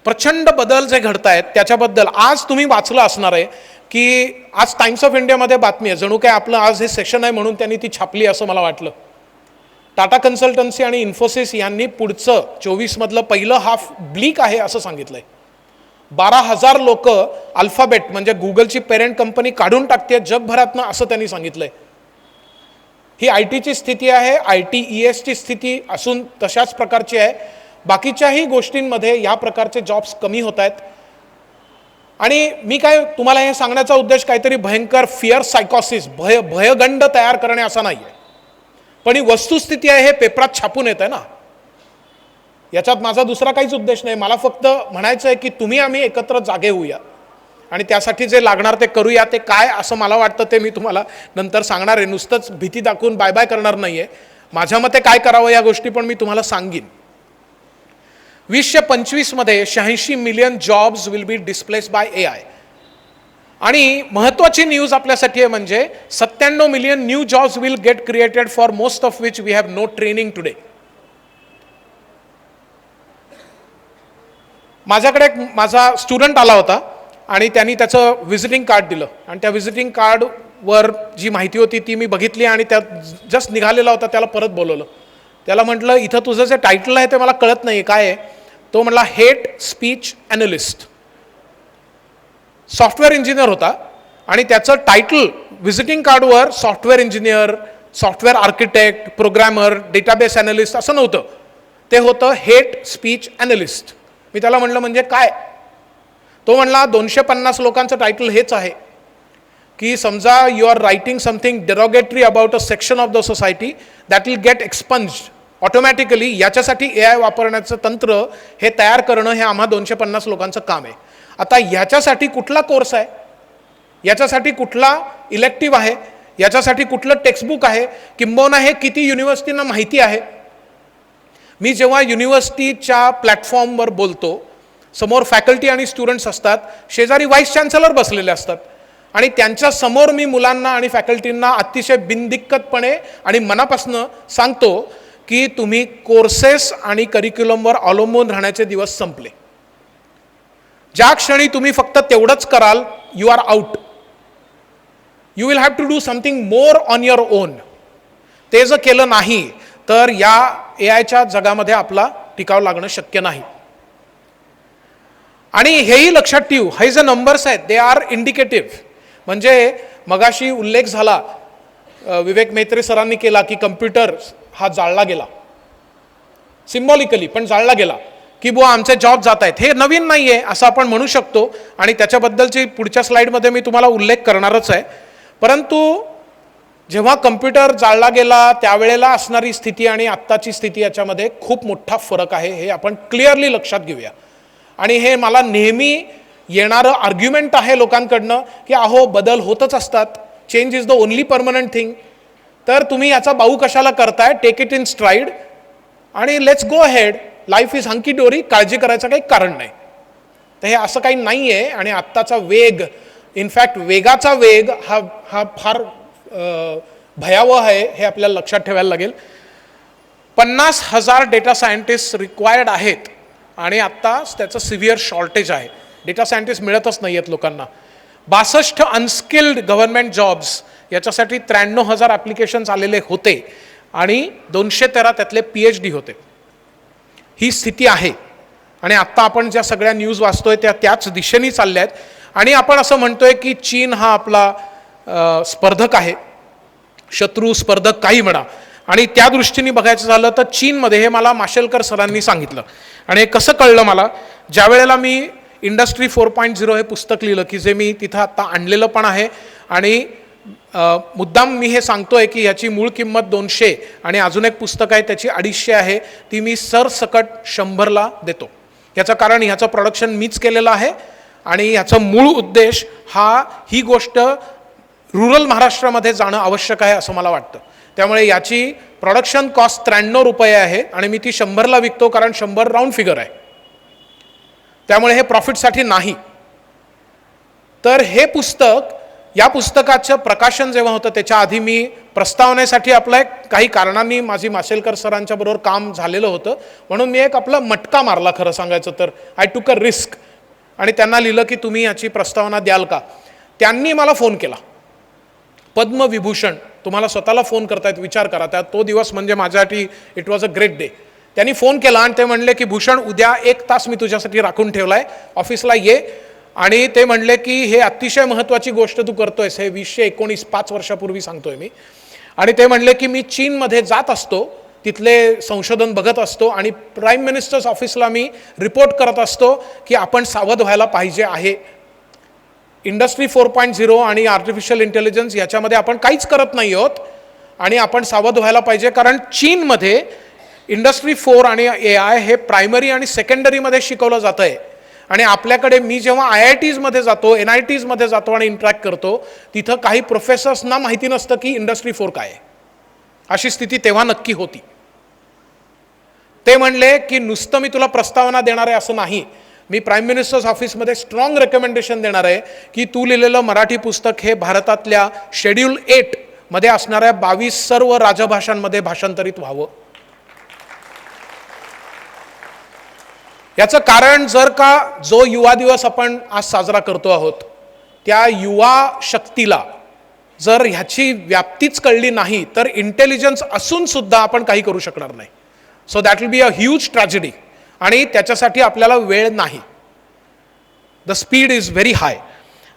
प्रचंड बदल जे घडत आहेत त्याच्याबद्दल आज तुम्ही वाचलं असणार आहे की आज टाइम्स ऑफ इंडियामध्ये बातमी आहे. जणू काय आपलं आज हे सेशन आहे म्हणून त्यांनी ती छापली असं मला वाटलं. टाटा कन्सल्टन्सी आणि इन्फोसिस यांनी पुढचं 24 मधलं पहिलं हाफ ब्लीक आहे असं सांगितलंय. 12,000 लोक अल्फाबेट म्हणजे गुगलची पेरेंट कंपनी काढून टाकते जगभरातनं असं त्यांनी सांगितलंय. ही आयटीची स्थिती आहे. ITESची स्थिती असून तशाच प्रकारची आहे. बाकीच्याही गोष्टींमध्ये या प्रकारचे जॉब्स कमी होत आहेत. आणि मी काय तुम्हाला हे सांगण्याचा उद्देश काहीतरी भयंकर फिअर सायकॉसिस, भयगंड तयार करणे असा नाही आहे, पण ही वस्तुस्थिती आहे. हे पेपरात छापून येत आहे ना, याच्यात माझा दुसरा काहीच उद्देश नाही. मला फक्त म्हणायचं आहे की तुम्ही आम्ही एकत्र जागे होऊया आणि त्यासाठी जे लागणार ते करूया. ते काय असं मला वाटतं ते मी तुम्हाला नंतर सांगणार आहे. नुसतंच भीती दाखवून बाय बाय करणार नाही आहे. माझ्या मते काय करावं या गोष्टी पण मी तुम्हाला सांगीन. 2025 मध्ये 86 million jobs will be displace by AI. आणि महत्त्वाची न्यूज आपल्यासाठी आहे म्हणजे 97 million new jobs will get created for most of which we have no training today. माझ्याकडे एक माझा स्टुडंट आला होता आणि त्यांनी त्याचं व्हिजिटिंग कार्ड दिलं आणि त्या व्हिजिटिंग कार्डवर जी माहिती होती ती मी बघितली आणि त्यात जस्ट निघालेला होता. त्याला परत बोलवलं. त्याला म्हटलं इथं तुझं जे टायटल आहे ते मला कळत नाही काय आहे. तो म्हटला hate speech analyst. Software engineer होता आणि त्याचं टायटल व्हिजिटिंग कार्डवर software engineer, software architect, programmer, database analyst असं नव्हतं. ते होतं हेट स्पीच ॲनालिस्ट. मी त्याला म्हणलं म्हणजे काय? तो म्हणला 250 लोकांचं टायटल हेच आहे की समजा you are writing something derogatory about a section of the society that will get expunged automatically. याच्यासाठी AI वापरण्याचं तंत्र हे तयार करणं हे आम्हा 250 लोकांचं काम आहे. आता ह्याच्यासाठी कुठला कोर्स आहे, याच्यासाठी कुठला इलेक्टिव्ह आहे, याच्यासाठी कुठलं टेक्स्टबुक आहे, किंबहुना हे किती युनिव्हर्सिटींना माहिती आहे? मी जेव्हा युनिव्हर्सिटीच्या प्लॅटफॉर्मवर बोलतो, समोर फॅकल्टी आणि स्टुडंट्स असतात, शेजारी व्हाईस चान्सलर बसलेले असतात आणि त्यांच्या समोर मी मुलांना आणि फॅकल्टींना अतिशय बिनदिक्कतपणे आणि मनापासून सांगतो की तुम्ही कोर्सेस आणि करिक्युलमवर अवलंबून राहण्याचे दिवस संपले. ज्या क्षणी तुम्ही फक्त तेवढंच कराल, you are out. You will have to do something more on your own. ते जर केलं नाही तर या AIच्या जगामध्ये आपला टिकाव लागणं शक्य नाही. आणि हेही लक्षात ठेवू, हे जे नंबर्स आहेत दे आर इंडिकेटिव्ह. म्हणजे मगाशी उल्लेख झाला विवेक मेत्रे सरांनी केला की कम्प्युटर हा जाळला गेला, सिम्बॉलिकली पण जाळला गेला की बुवा आमचे जॉब जात आहेत. हे नवीन नाही आहे असं आपण म्हणू शकतो आणि त्याच्याबद्दलची पुढच्या स्लाईडमध्ये मी तुम्हाला उल्लेख करणारच आहे. परंतु जेव्हा कम्प्युटर जाळला गेला त्यावेळेला असणारी स्थिती आणि आत्ताची स्थिती याच्यामध्ये खूप मोठा फरक आहे, हे आपण क्लिअरली लक्षात घेऊया. आणि हे मला नेहमी येणारं आर्ग्युमेंट आहे लोकांकडनं की अहो बदल होतच असतात, change is the only permanent thing. तर तुम्ही याचा बाऊ कशाला करताय? टेक इट इन स्ट्राईड आणि let's go ahead. Life is hunky dory, काळजी करायचं काही कारण नाही. तर हे असं काही नाही आहे. आणि आत्ताचा वेग, इनफॅक्ट वेगाचा वेग हा फार भयावह आहे, हे आपल्याला लक्षात ठेवायला लागेल. 50,000 डेटा सायंटिस्ट रिक्वायर्ड आहेत आणि आत्ता त्याचं सिव्हिअर शॉर्टेज आहे. डेटा सायंटिस्ट मिळतच नाही आहेत लोकांना. 62 अनस्किल्ड गव्हर्नमेंट जॉब्स, याच्यासाठी 93,000 ॲप्लिकेशन्स आलेले होते आणि 213 त्यातले PhD होते. ही स्थिती आहे. आणि आत्ता आपण ज्या सगळ्या न्यूज वाचतोय त्याच दिशेने चालल्या आहेत. आणि आपण असं म्हणतोय की चीन हा आपला स्पर्धक आहे, शत्रू, स्पर्धक काही म्हणा. आणि त्या दृष्टीने बघायचं झालं तर चीनमध्ये, हे मला माशेलकर सरांनी सांगितलं आणि हे कसं कळलं मला, ज्या वेळेला मी इंडस्ट्री 4.0 हे पुस्तक लिहिलं की जे मी तिथं आत्ता आणलेलं पण आहे. आणि मुद्दाम मी हे सांगतोय की याची मूळ किंमत 200 आणि अजून एक पुस्तक आहे त्याची 250 आहे, ती मी सरसकट 100ला देतो. याचं कारण ह्याचं प्रोडक्शन मीच केलेलं आहे आणि ह्याचा मूळ उद्देश ही गोष्ट रुरल महाराष्ट्रामध्ये जाणं आवश्यक आहे असं मला वाटतं. त्यामुळे याची प्रोडक्शन कॉस्ट 93 रुपये आहे आणि मी ती 100ला विकतो, कारण 100 राऊंड फिगर आहे. त्यामुळे हे प्रॉफिटसाठी नाही. तर हे पुस्तक, या पुस्तकाचं प्रकाशन जेव्हा होतं त्याच्या आधी मी प्रस्तावनेसाठी आपलं काही कारणांनी माझी माशेलकर सरांच्या बरोबर काम झालेलं होतं, म्हणून मी एक आपला मटका मारला खरं सांगायचं तर. आय टूक अ रिस्क आणि त्यांना लिहिलं की तुम्ही याची प्रस्तावना द्याल का. त्यांनी मला फोन केला, पद्मविभूषण, तुम्हाला स्वतःला फोन करतायत, विचार करा. त्या तो दिवस म्हणजे माझ्यासाठी it was a great day. त्यांनी फोन केला आणि ते म्हणले की भूषण, उद्या 1 तास मी तुझ्यासाठी राखून ठेवलाय, ऑफिसला ये. आणि ते म्हणले की हे अतिशय महत्त्वाची गोष्ट तू करतोयस, हे 2019 5 वर्षापूर्वी सांगतोय मी. आणि ते म्हणले की मी चीनमध्ये जात असतो, तिथले संशोधन बघत असतो आणि प्राईम मिनिस्टर्स ऑफिसला मी रिपोर्ट करत असतो की आपण सावध व्हायला पाहिजे आहे. इंडस्ट्री 4.0 आणि आर्टिफिशियल इंटेलिजन्स याच्यामध्ये आपण काहीच करत नाही आहोत आणि आपण सावध व्हायला पाहिजे, कारण चीनमध्ये इंडस्ट्री 4 आणि AI हे प्रायमरी आणि सेकंडरीमध्ये शिकवलं जातं आहे. आणि आपल्याकडे मी जेव्हा IITsमध्ये जातो, NITsमध्ये जातो आणि इंटरॅक्ट करतो, तिथं काही प्रोफेसर्सना माहिती नसतं की इंडस्ट्री 4 काय आहे. अशी स्थिती तेव्हा नक्की होती. ते म्हणले की नुसतं मी तुला प्रस्तावना देणार आहे असं नाही, मी प्राईम मिनिस्टर्स ऑफिसमध्ये स्ट्रॉंग रेकमेंडेशन देणार आहे की तू लिहिलेलं मराठी पुस्तक हे भारतातल्या शेड्यूल 8 मध्ये असणाऱ्या 22 सर्व राजभाषांमध्ये भाषांतरित व्हावं. याचं कारण, जर का जो युवा दिवस आपण आज साजरा करतो आहोत त्या युवा शक्तीला जर ह्याची व्याप्तीच कळली नाही तर इंटेलिजन्स असून सुद्धा आपण काही करू शकणार नाही. So that will be a huge tragedy आणि त्याच्यासाठी आपल्याला वेळ नाही. The speed is very high.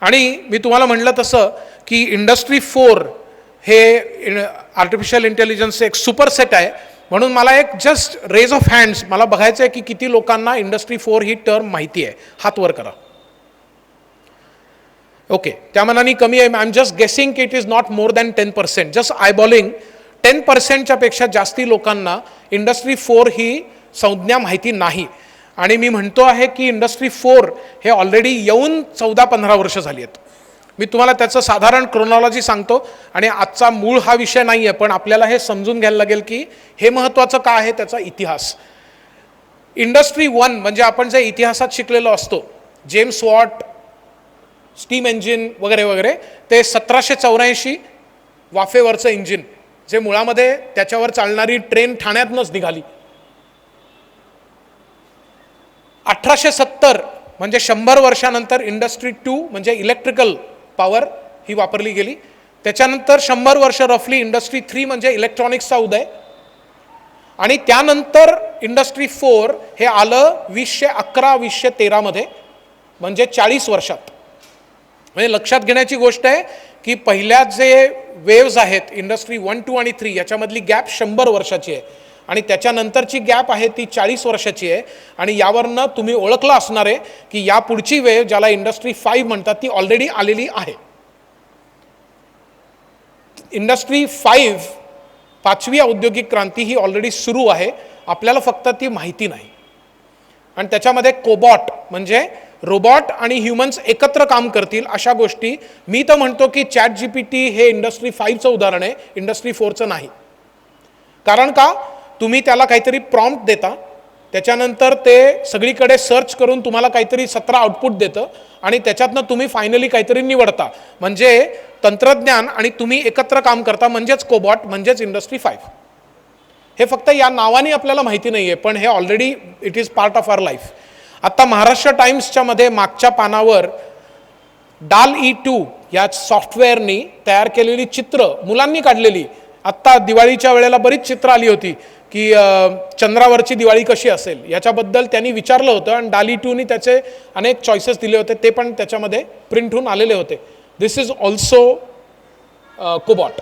आणि मी तुम्हाला म्हणलं तसं की इंडस्ट्री 4 हे आर्टिफिशियल इंटेलिजन्सचे एक सुपरसेट आहे, म्हणून मला एक जस्ट रेज ऑफ हँड्स मला बघायचं आहे की किती लोकांना इंडस्ट्री 4 ही टर्म माहिती आहे. हात वर करा. ओके, त्या मनाने कमी आहे. आय एम जस्ट गेसिंग की it is not more than 10%. Just eyeballing 10%च्या पेक्षा जास्ती लोकांना इंडस्ट्री 4 ही संज्ञा माहिती नाही. आणि मी म्हणतो आहे की इंडस्ट्री 4 हे ऑलरेडी येऊन 14-15 वर्ष झाली आहेत. मी तुम्हाला त्याचं साधारण क्रोनॉलॉजी सांगतो आणि आजचा मूळ हा विषय नाही आहे, पण आपल्याला हे समजून घ्यायला लागेल की हे महत्त्वाचं का आहे, त्याचा इतिहास. इंडस्ट्री 1 म्हणजे आपण जे इतिहासात शिकलेलो असतो, जेम्स वॉट, स्टीम इंजिन वगैरे वगैरे, ते 1784 वाफेवरचं इंजिन जे मुळामध्ये त्याच्यावर चालणारी ट्रेन ठाण्यातनंच निघाली. 1870 म्हणजे 100 वर्षानंतर इंडस्ट्री 2 म्हणजे इलेक्ट्रिकल पॉवर ही वापरली गेली. त्याच्यानंतर 100 वर्ष रफली इंडस्ट्री 3 म्हणजे इलेक्ट्रॉनिक्सचा उदय. आणि त्यानंतर इंडस्ट्री 4 हे आलं 2011-2013 मध्ये, म्हणजे 40 वर्षात. म्हणजे लक्षात घेण्याची गोष्ट आहे की पहिल्या जे वेव्ज आहेत इंडस्ट्री 1, 2 आणि 3 याच्यामधली गॅप 100 वर्षाची आहे आणि त्याच्यानंतरची गॅप आहे ती 40 वर्षाची आहे. आणि यावरनं तुम्ही ओळखलं असणार आहे की या पुढची वेव्ह ज्याला इंडस्ट्री 5 म्हणतात ती ऑलरेडी आलेली आहे. इंडस्ट्री 5 पाचवी औद्योगिक क्रांती ही ऑलरेडी सुरू आहे, आपल्याला फक्त ती माहिती नाही. आणि त्याच्यामध्ये कोबॉट म्हणजे रोबॉट आणि ह्युमन्स एकत्र काम करतील अशा गोष्टी. मी तर म्हणतो की ChatGPT हे इंडस्ट्री 5चं उदाहरण आहे, इंडस्ट्री 4चं नाही. कारण का, तुम्ही त्याला काहीतरी प्रॉम्प्ट देता, त्याच्यानंतर ते सगळीकडे सर्च करून तुम्हाला काहीतरी 17 आउटपुट देतं आणि त्याच्यातनं तुम्ही फायनली काहीतरी निवडता. म्हणजे तंत्रज्ञान आणि तुम्ही एकत्र काम करता, म्हणजेच कोबॉट, म्हणजेच इंडस्ट्री 5. हे फक्त या नावाने आपल्याला माहिती नाही आहे, पण हे already it is part of our life. आता महाराष्ट्र टाइम्सच्या मध्ये मागच्या पानावर DALL-E 2 या सॉफ्टवेअरनी तयार केलेली चित्र मुलांनी काढलेली. आत्ता दिवाळीच्या वेळेला बरीच चित्र आली होती की चंद्रावरची दिवाळी कशी असेल याच्याबद्दल त्यांनी विचारलं होतं आणि DALL-E 2नी त्याचे अनेक चॉईसेस दिले होते, ते पण त्याच्यामध्ये प्रिंट होऊन आलेले होते. दिस इज ऑल्सो कोबॉट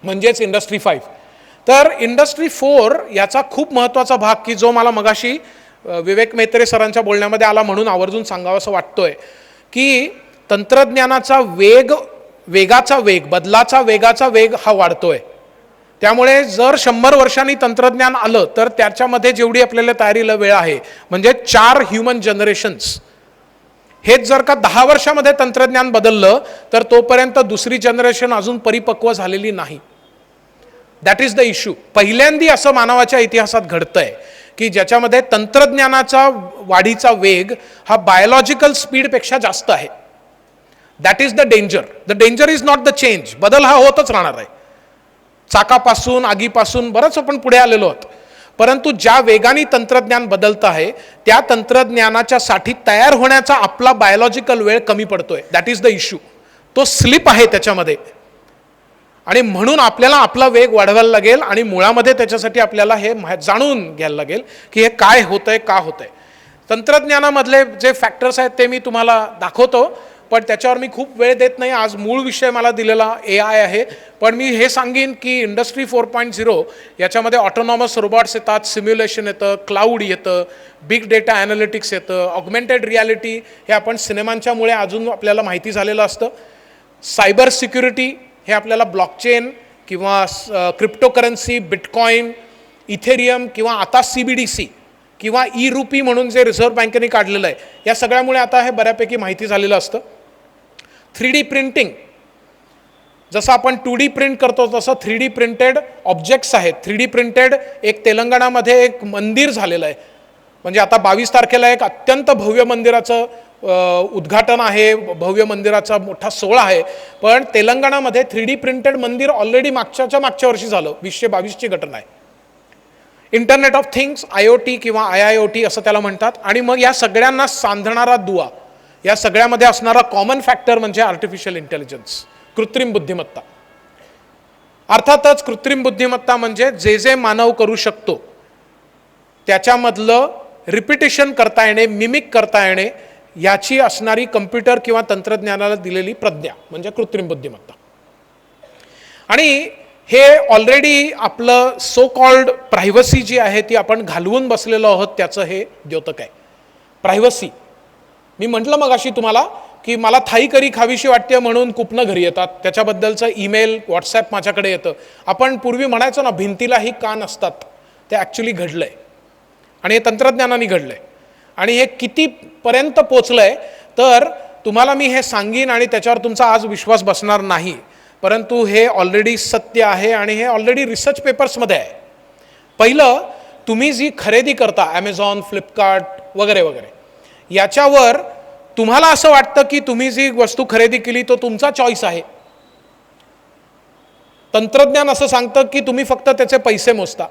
म्हणजेच इंडस्ट्री 5. तर इंडस्ट्री 4 याचा खूप महत्त्वाचा भाग की जो मला मगाशी विवेक मेहत्रे सरांच्या बोलण्यामध्ये आला म्हणून आवर्जून सांगावं असं वाटतोय की तंत्रज्ञानाचा वेगाचा वेग, बदलाचा वेगाचा वेग हा वाढतोय. त्यामुळे जर 100 वर्षांनी तंत्रज्ञान आलं तर त्याच्यामध्ये जेवढी आपल्याला तयारीला वेळ आहे, म्हणजे 4 ह्युमन जनरेशन्स, हेच जर का 10 वर्षामध्ये तंत्रज्ञान बदललं तर तोपर्यंत दुसरी जनरेशन अजून परिपक्व झालेली नाही. That is the issue. पहिल्यांदी असं मानवाच्या इतिहासात घडतंय की ज्याच्यामध्ये तंत्रज्ञानाचा वाढीचा वेग हा बायोलॉजिकल स्पीडपेक्षा जास्त आहे. That is the danger. The danger is not the change. बदल हा होतच राहणार आहे. चाकापासून, आगीपासून बरंच आपण पुढे आलेलो आहोत, परंतु ज्या वेगाने तंत्रज्ञान बदलत आहे त्या तंत्रज्ञानाच्या साठी तयार होण्याचा आपला बायोलॉजिकल वेळ कमी पडतोय. That is the issue. तो स्लिप आहे त्याच्यामध्ये आणि म्हणून आपल्याला आपला वेग वाढवायला लागेल आणि मुळामध्ये त्याच्यासाठी आपल्याला हे जाणून घ्यायला लागेल की हे काय होतंय, का होतंय. तंत्रज्ञानामधले जे फॅक्टर्स आहेत ते मी तुम्हाला दाखवतो, पण त्याच्यावर मी खूप वेळ देत नाही. आज मूळ विषय मला दिलेला AI आहे, पण मी हे सांगेन की इंडस्ट्री 4.0 याच्यामध्ये ऑटोनॉमस रोबॉट्स येतात, सिम्युलेशन येतं, क्लाउड येतं, बिग डेटा ॲनालिटिक्स येतं, ऑगमेंटेड रियालिटी हे आपण सिनेमांच्यामुळे अजून आपल्याला माहिती झालेलं असतं. सायबर सिक्युरिटी हे आपल्याला ब्लॉकचेन किंवा क्रिप्टोकरन्सी, बिटकॉइन, इथेरियम किंवा आता CBDC किंवा ई-रुपी म्हणून जे रिझर्व्ह बँकेने काढलेलं आहे, या सगळ्यामुळे आता हे बऱ्यापैकी माहिती झालेलं असतं. 3D प्रिंटिंग, जसं आपण 2D प्रिंट करतो तसं 3D प्रिंटेड ऑब्जेक्ट्स आहेत. 3D प्रिंटेड एक तेलंगणामध्ये एक मंदिर झालेलं आहे, म्हणजे आता 22 तारखेला एक अत्यंत भव्य मंदिराचं उद्घाटन आहे, भव्य मंदिराचा मोठा सोहळा आहे. पण तेलंगणामध्ये 3D प्रिंटेड मंदिर ऑलरेडी मागच्या वर्षी झालं, 2022ची घटना आहे. इंटरनेट ऑफ थिंग्स, IoT किंवा IIoT असं त्याला म्हणतात. आणि मग या सगळ्यांना सांधणारा दुवा, या सगळ्यामध्ये असणारा कॉमन फॅक्टर म्हणजे आर्टिफिशियल इंटेलिजन्स, कृत्रिम बुद्धिमत्ता. अर्थातच कृत्रिम बुद्धिमत्ता म्हणजे जे जे मानव करू शकतो त्याच्यामधलं रिपिटेशन करता येणे, मिमिक करता येणे, याची असणारी कम्प्युटर किंवा तंत्रज्ञानाला दिलेली प्रज्ञा म्हणजे कृत्रिम बुद्धिमत्ता. आणि हे ऑलरेडी आपलं सो कॉल्ड प्रायव्हसी जी आहे ती आपण घालवून बसलेलो आहोत, त्याचं हे द्योतक आहे. प्रायव्हसी, मी म्हटलं मग अशी तुम्हाला की मला थाई करी खावीशी वाटते म्हणून कुपनं घरी येतात, त्याच्याबद्दलचं ईमेल व्हॉट्सॲप माझ्याकडे येतं. आपण पूर्वी म्हणायचो ना भिंतीलाही कान असतात, ते ॲक्च्युली घडलं आहे आणि हे तंत्रज्ञानाने घडलं आहे. आणि हे कितीपर्यंत पोचलं आहे तर तुम्हाला मी हे सांगीन आणि त्याच्यावर तुमचा आज विश्वास बसणार नाही, परंतु हे ऑलरेडी सत्य आहे आणि हे ऑलरेडी रिसर्च पेपर्समध्ये आहे. पहिलं, तुम्ही जी खरेदी करता ॲमेझॉन, फ्लिपकार्ट वगैरे वगैरे, याच्यावर तुम्हाला असं वाटतं की तुम्ही जी वस्तू खरेदी केली तो तुमचा चॉईस आहे. तंत्रज्ञान असं सांगतं की तुम्ही फक्त त्याचे पैसे मोजता.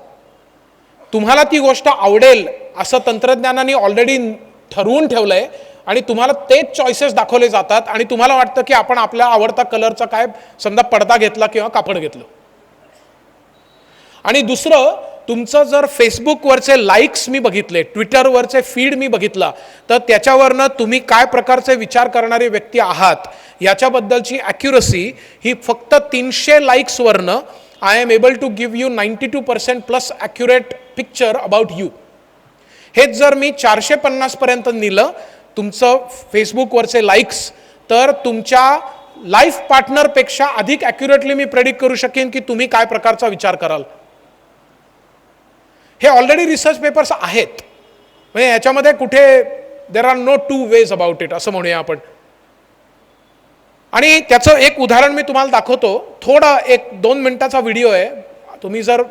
तुम्हाला ती गोष्ट आवडेल असं तंत्रज्ञानाने ऑलरेडी ठरवून ठेवलं आहे आणि तुम्हाला तेच चॉईसेस दाखवले जातात आणि तुम्हाला वाटतं की आपण आपल्या आवडता कलरचा काय समजा पडदा घेतला किंवा कापड घेतलं. आणि दुसरं, तुमचं जर फेसबुकवरचे लाईक्स मी बघितले, ट्विटरवरचे फीड मी बघितला, तर त्याच्यावरनं तुम्ही काय प्रकारचे विचार करणारे व्यक्ती आहात याच्याबद्दलची ॲक्युरसी ही फक्त 300 लाईक्सवरनं I am able to give you 92% plus accurate picture about you. हेच जर मी 450 पर्यंत नेलं तुमचं फेसबुकवरचे लाईक्स, तर तुमच्या लाईफ पार्टनरपेक्षा अधिक ॲक्युरेटली मी प्रेडिक्ट करू शकेन की तुम्ही काय प्रकारचा विचार कराल. हे ऑलरेडी रिसर्च पेपर्स आहेत, म्हणजे याच्यामध्ये कुठे there are no two ways about it असं म्हणूया आपण. आणि त्याचं एक उदाहरण मी तुम्हाला दाखवतो. थोडा 1-2 मिनिटाचा व्हिडिओ आहे, तुम्ही जर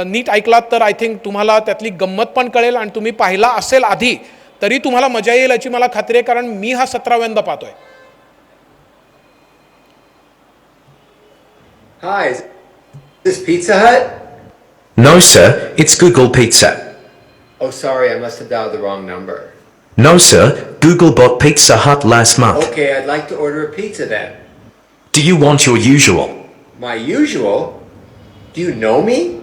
नीट ऐकलात तर आय थिंक तुम्हाला त्यातली गंमत पण कळेल आणि तुम्ही पाहिला असेल आधी तरी तुम्हाला मजा येईल याची मला खात्री आहे, कारण मी हा 17व्यांदा पाहतोय. Hi, is this Pizza Hut? No, sir, it's Google Pizza. Oh, sorry, I must have dialed the wrong number. No, sir, Google bought Pizza Hut last month. Okay, I'd like to order a pizza then. Do you want your usual? My usual? Do you know me?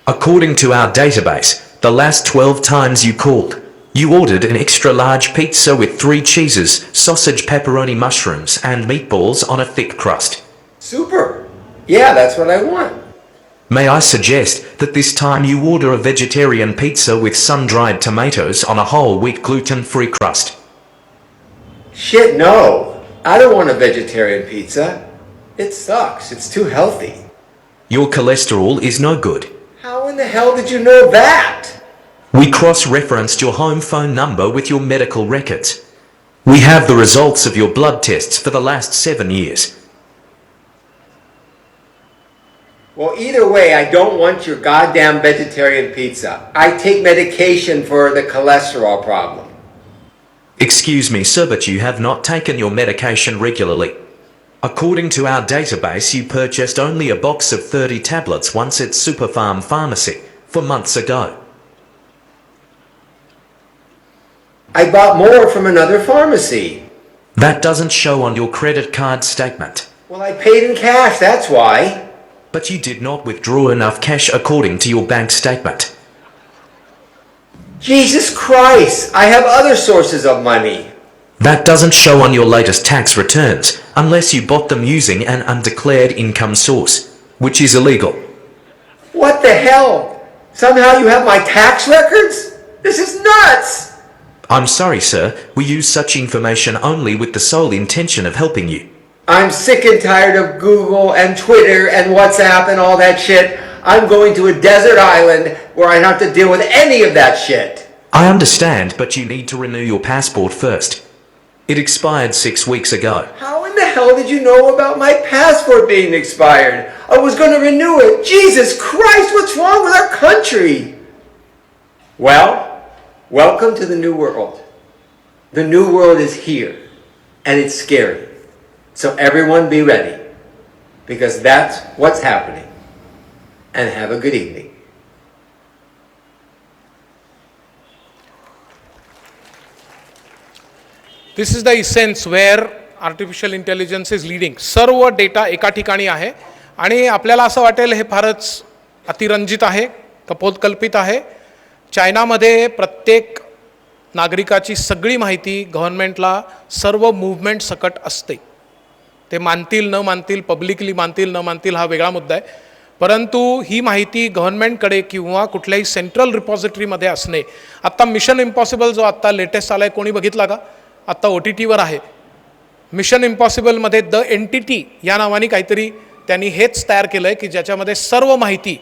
According to our database, the last 12 times you called, you ordered an extra large pizza with 3 cheeses, sausage, pepperoni, mushrooms, and meatballs on a thick crust. Super. Yeah, that's what I want. May I suggest that this time you order a vegetarian pizza with sun-dried tomatoes on a whole wheat gluten-free crust? Shit, no. I don't want a vegetarian pizza. It sucks. It's too healthy. Your cholesterol is no good. How in the hell did you know that? We cross-referenced your home phone number with your medical records. We have the results of your blood tests for the last 7 years. Well, either way, I don't want your goddamn vegetarian pizza. I take medication for the cholesterol problem. Excuse me, sir, but you have not taken your medication regularly. According to our database, you purchased only a box of 30 tablets once at Superfarm Pharmacy 4 months ago. I bought more from another pharmacy. That doesn't show on your credit card statement. Well, I paid in cash, that's why. But you did not withdraw enough cash according to your bank statement. Jesus Christ, I have other sources of money. That doesn't show on your latest tax returns unless you bought them using an undeclared income source, which is illegal. What the hell? Somehow you have my tax records? This is nuts! I'm sorry, sir. We use such information only with the sole intention of helping you. I'm sick and tired of Google and Twitter and WhatsApp and all that shit. I'm going to a desert island where I don't have to deal with any of that shit. I understand, but you need to renew your passport first. It expired 6 weeks ago. How in the hell did you know about my passport being expired? I was going to renew it. Jesus Christ, what's wrong with our country? Well, welcome to the new world. The new world is here, and it's scary. So everyone be ready, because that's what's happening. And have a good evening. This is the essence where artificial intelligence is leading. सर्व डेटा एका ठिकाणी आहे आणि आपल्याला असं वाटेल हे फारच अतिरंजित आहे, कपोलकल्पित आहे. चायनामध्ये प्रत्येक नागरिकाची सगळी माहिती गव्हर्नमेंटला सर्व मूव्हमेंट सकट असते. ते मानतील न मानतील, पब्लिकली मानतील न मानतील, हा वेगळा मुद्दा आहे. परंतु ही माहिती गव्हर्नमेंटकडे किंवा कुठल्याही सेंट्रल रिपॉझिटरीमध्ये असणे. आत्ता मिशन इम्पॉसिबल जो आत्ता लेटेस्ट आला आहे, कोणी बघितला का? आत्ता OTTवर आहे. मिशन इम्पॉसिबलमध्ये द एंटिटी या नावाने काहीतरी त्यांनी हेच तयार केलं आहे की ज्याच्यामध्ये सर्व माहिती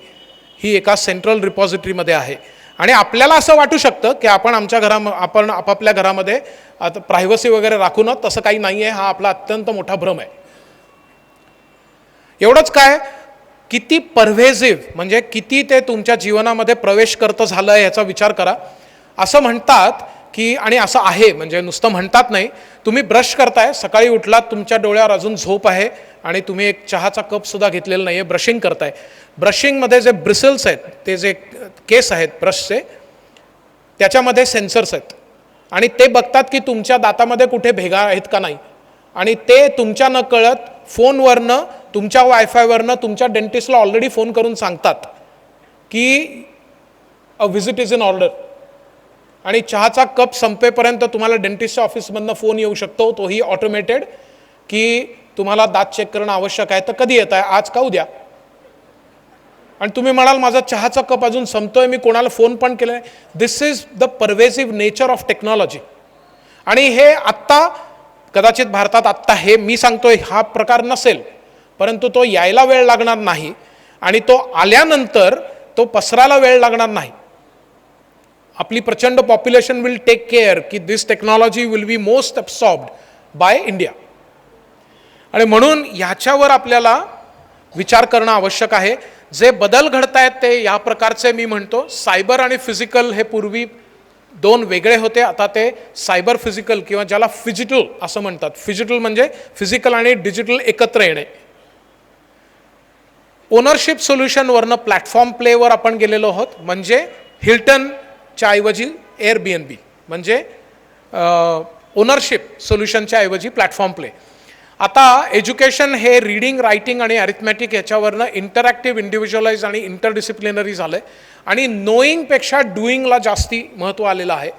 ही एका सेंट्रल रिपॉझिटरीमध्ये आहे. आणि आपल्याला असं वाटू शकतं की आपण आपण आपापल्या घरामध्ये आता प्रायव्हसी वगैरे राखू ना, तसं काही नाही आहे. हा आपला अत्यंत मोठा भ्रम आहे. एवढंच काय, किती परव्हेसिव्ह म्हणजे किती ते तुमच्या जीवनामध्ये प्रवेश करतं झालं आहे याचा विचार करा. असं म्हणतात की, आणि असं आहे, म्हणजे नुसतं म्हणतात नाही, तुम्ही ब्रश करताय, सकाळी उठलात, तुमच्या डोळ्यावर अजून झोप आहे आणि तुम्ही एक चहाचा कपसुद्धा घेतलेला नाही आहे, ब्रशिंग करताय. ब्रशिंगमध्ये जे ब्रिसल्स आहेत, ते जे केस आहेत ब्रशचे, त्याच्यामध्ये सेन्सर्स आहेत आणि ते बघतात की तुमच्या दातामध्ये कुठे भेगा आहेत का नाही. आणि ते तुमच्या न कळत फोनवरनं, तुमच्या वायफायवरनं तुमच्या डेंटिस्टला ऑलरेडी फोन करून सांगतात की अ व्हिजिट इज इन ऑर्डर. आणि चहाचा कप संपेपर्यंत तुम्हाला डेंटिस्टच्या ऑफिसमधनं फोन येऊ शकतो, तोही ऑटोमेटेड, की तुम्हाला दात चेक करणं आवश्यक आहे, तर कधी येत आहे, आज का उद्या. आणि तुम्ही म्हणाल माझा चहाचा कप अजून संपतोय, मी कोणाला फोन पण केला नाही. This is the pervasive nature of technology. आणि हे आत्ता कदाचित भारतात आत्ता हे मी सांगतोय हा प्रकार नसेल, परंतु तो यायला वेळ लागणार नाही आणि तो आल्यानंतर तो पसरायला वेळ लागणार नाही. आपली प्रचंड पॉप्युलेशन विल टेक केअर की this technology will be most absorbed by India. आणि म्हणून ह्याच्यावर आपल्याला विचार करणं आवश्यक आहे. जे बदल घडत आहेत ते या प्रकारचे, मी म्हणतो सायबर आणि फिजिकल हे पूर्वी दोन वेगळे होते, आता ते सायबर फिजिकल किंवा ज्याला फिजिटल असं म्हणतात. फिजिटल म्हणजे फिजिकल आणि डिजिटल एकत्र येणे. ओनरशिप सोल्युशनवरनं प्लॅटफॉर्म प्लेवर आपण गेलेलो आहोत, म्हणजे हिल्टनच्या ऐवजी एअरबीएनबी, म्हणजे ओनरशिप सोल्युशनच्या ऐवजी प्लॅटफॉर्म प्ले. आता एज्युकेशन हे रीडिंग, रायटिंग आणि अरिथमॅटिक याच्यावरनं इंटरॅक्टिव्ह, इंडिव्हिज्युअलाइज आणि इंटरडिसिप्लिनरी झालं आहे आणि नोईंगपेक्षा डुईंगला जास्ती महत्त्व आलेलं आहे.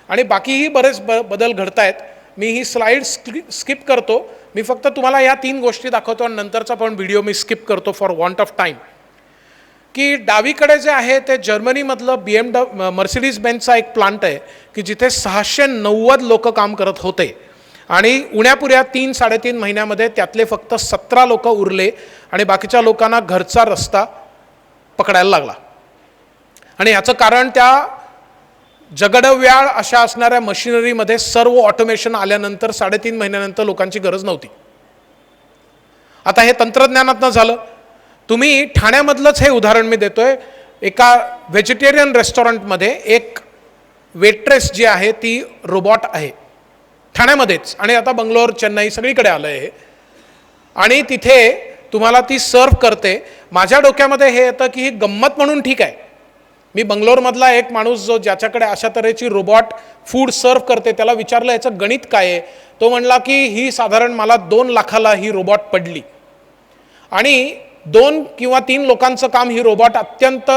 आणि बाकीही बरेच बदल घडत आहेत. मी ही स्लाईड स्किप करतो. मी फक्त तुम्हाला या 3 गोष्टी दाखवतो आणि नंतरचा पण व्हिडिओ मी स्किप करतो फॉर वॉन्ट ऑफ टाईम. की डावीकडे जे आहे ते जर्मनीमधलं मर्सिडीज बेंचचा एक प्लांट आहे की जिथे 690 लोक काम करत होते आणि उण्यापुऱ्या 3-3.5 महिन्यामध्ये त्यातले फक्त 17 लोक उरले आणि बाकीच्या लोकांना घरचा रस्ता पकडायला लागला. आणि याचं कारण त्या जगडव्याळ अशा असणाऱ्या मशिनरीमध्ये सर्व ऑटोमेशन आल्यानंतर 3.5 महिन्यानंतर लोकांची गरज नव्हती. आता हे तंत्रज्ञानातनं झालं. तुम्ही ठाण्यामधलंच हे उदाहरण मी देतोय. एका व्हेजिटेरियन रेस्टॉरंटमध्ये एक वेट्रेस जी आहे ती रोबॉट आहे ठाण्यामध्येच, आणि आता बंगलोर, चेन्नई सगळीकडे आलं आहे. आणि तिथे तुम्हाला ती सर्व करते. माझ्या डोक्यामध्ये हे येतं की ही गंमत म्हणून ठीक आहे. मी बंगलोरमधला एक माणूस जो ज्याच्याकडे अशा तऱ्हेची रोबॉट फूड सर्व करते त्याला विचारलं याचं गणित काय आहे. तो म्हणला की ही साधारण मला 2 लाखाला ही रोबॉट पडली आणि 2 किंवा 3 लोकांचं काम ही रोबॉट अत्यंत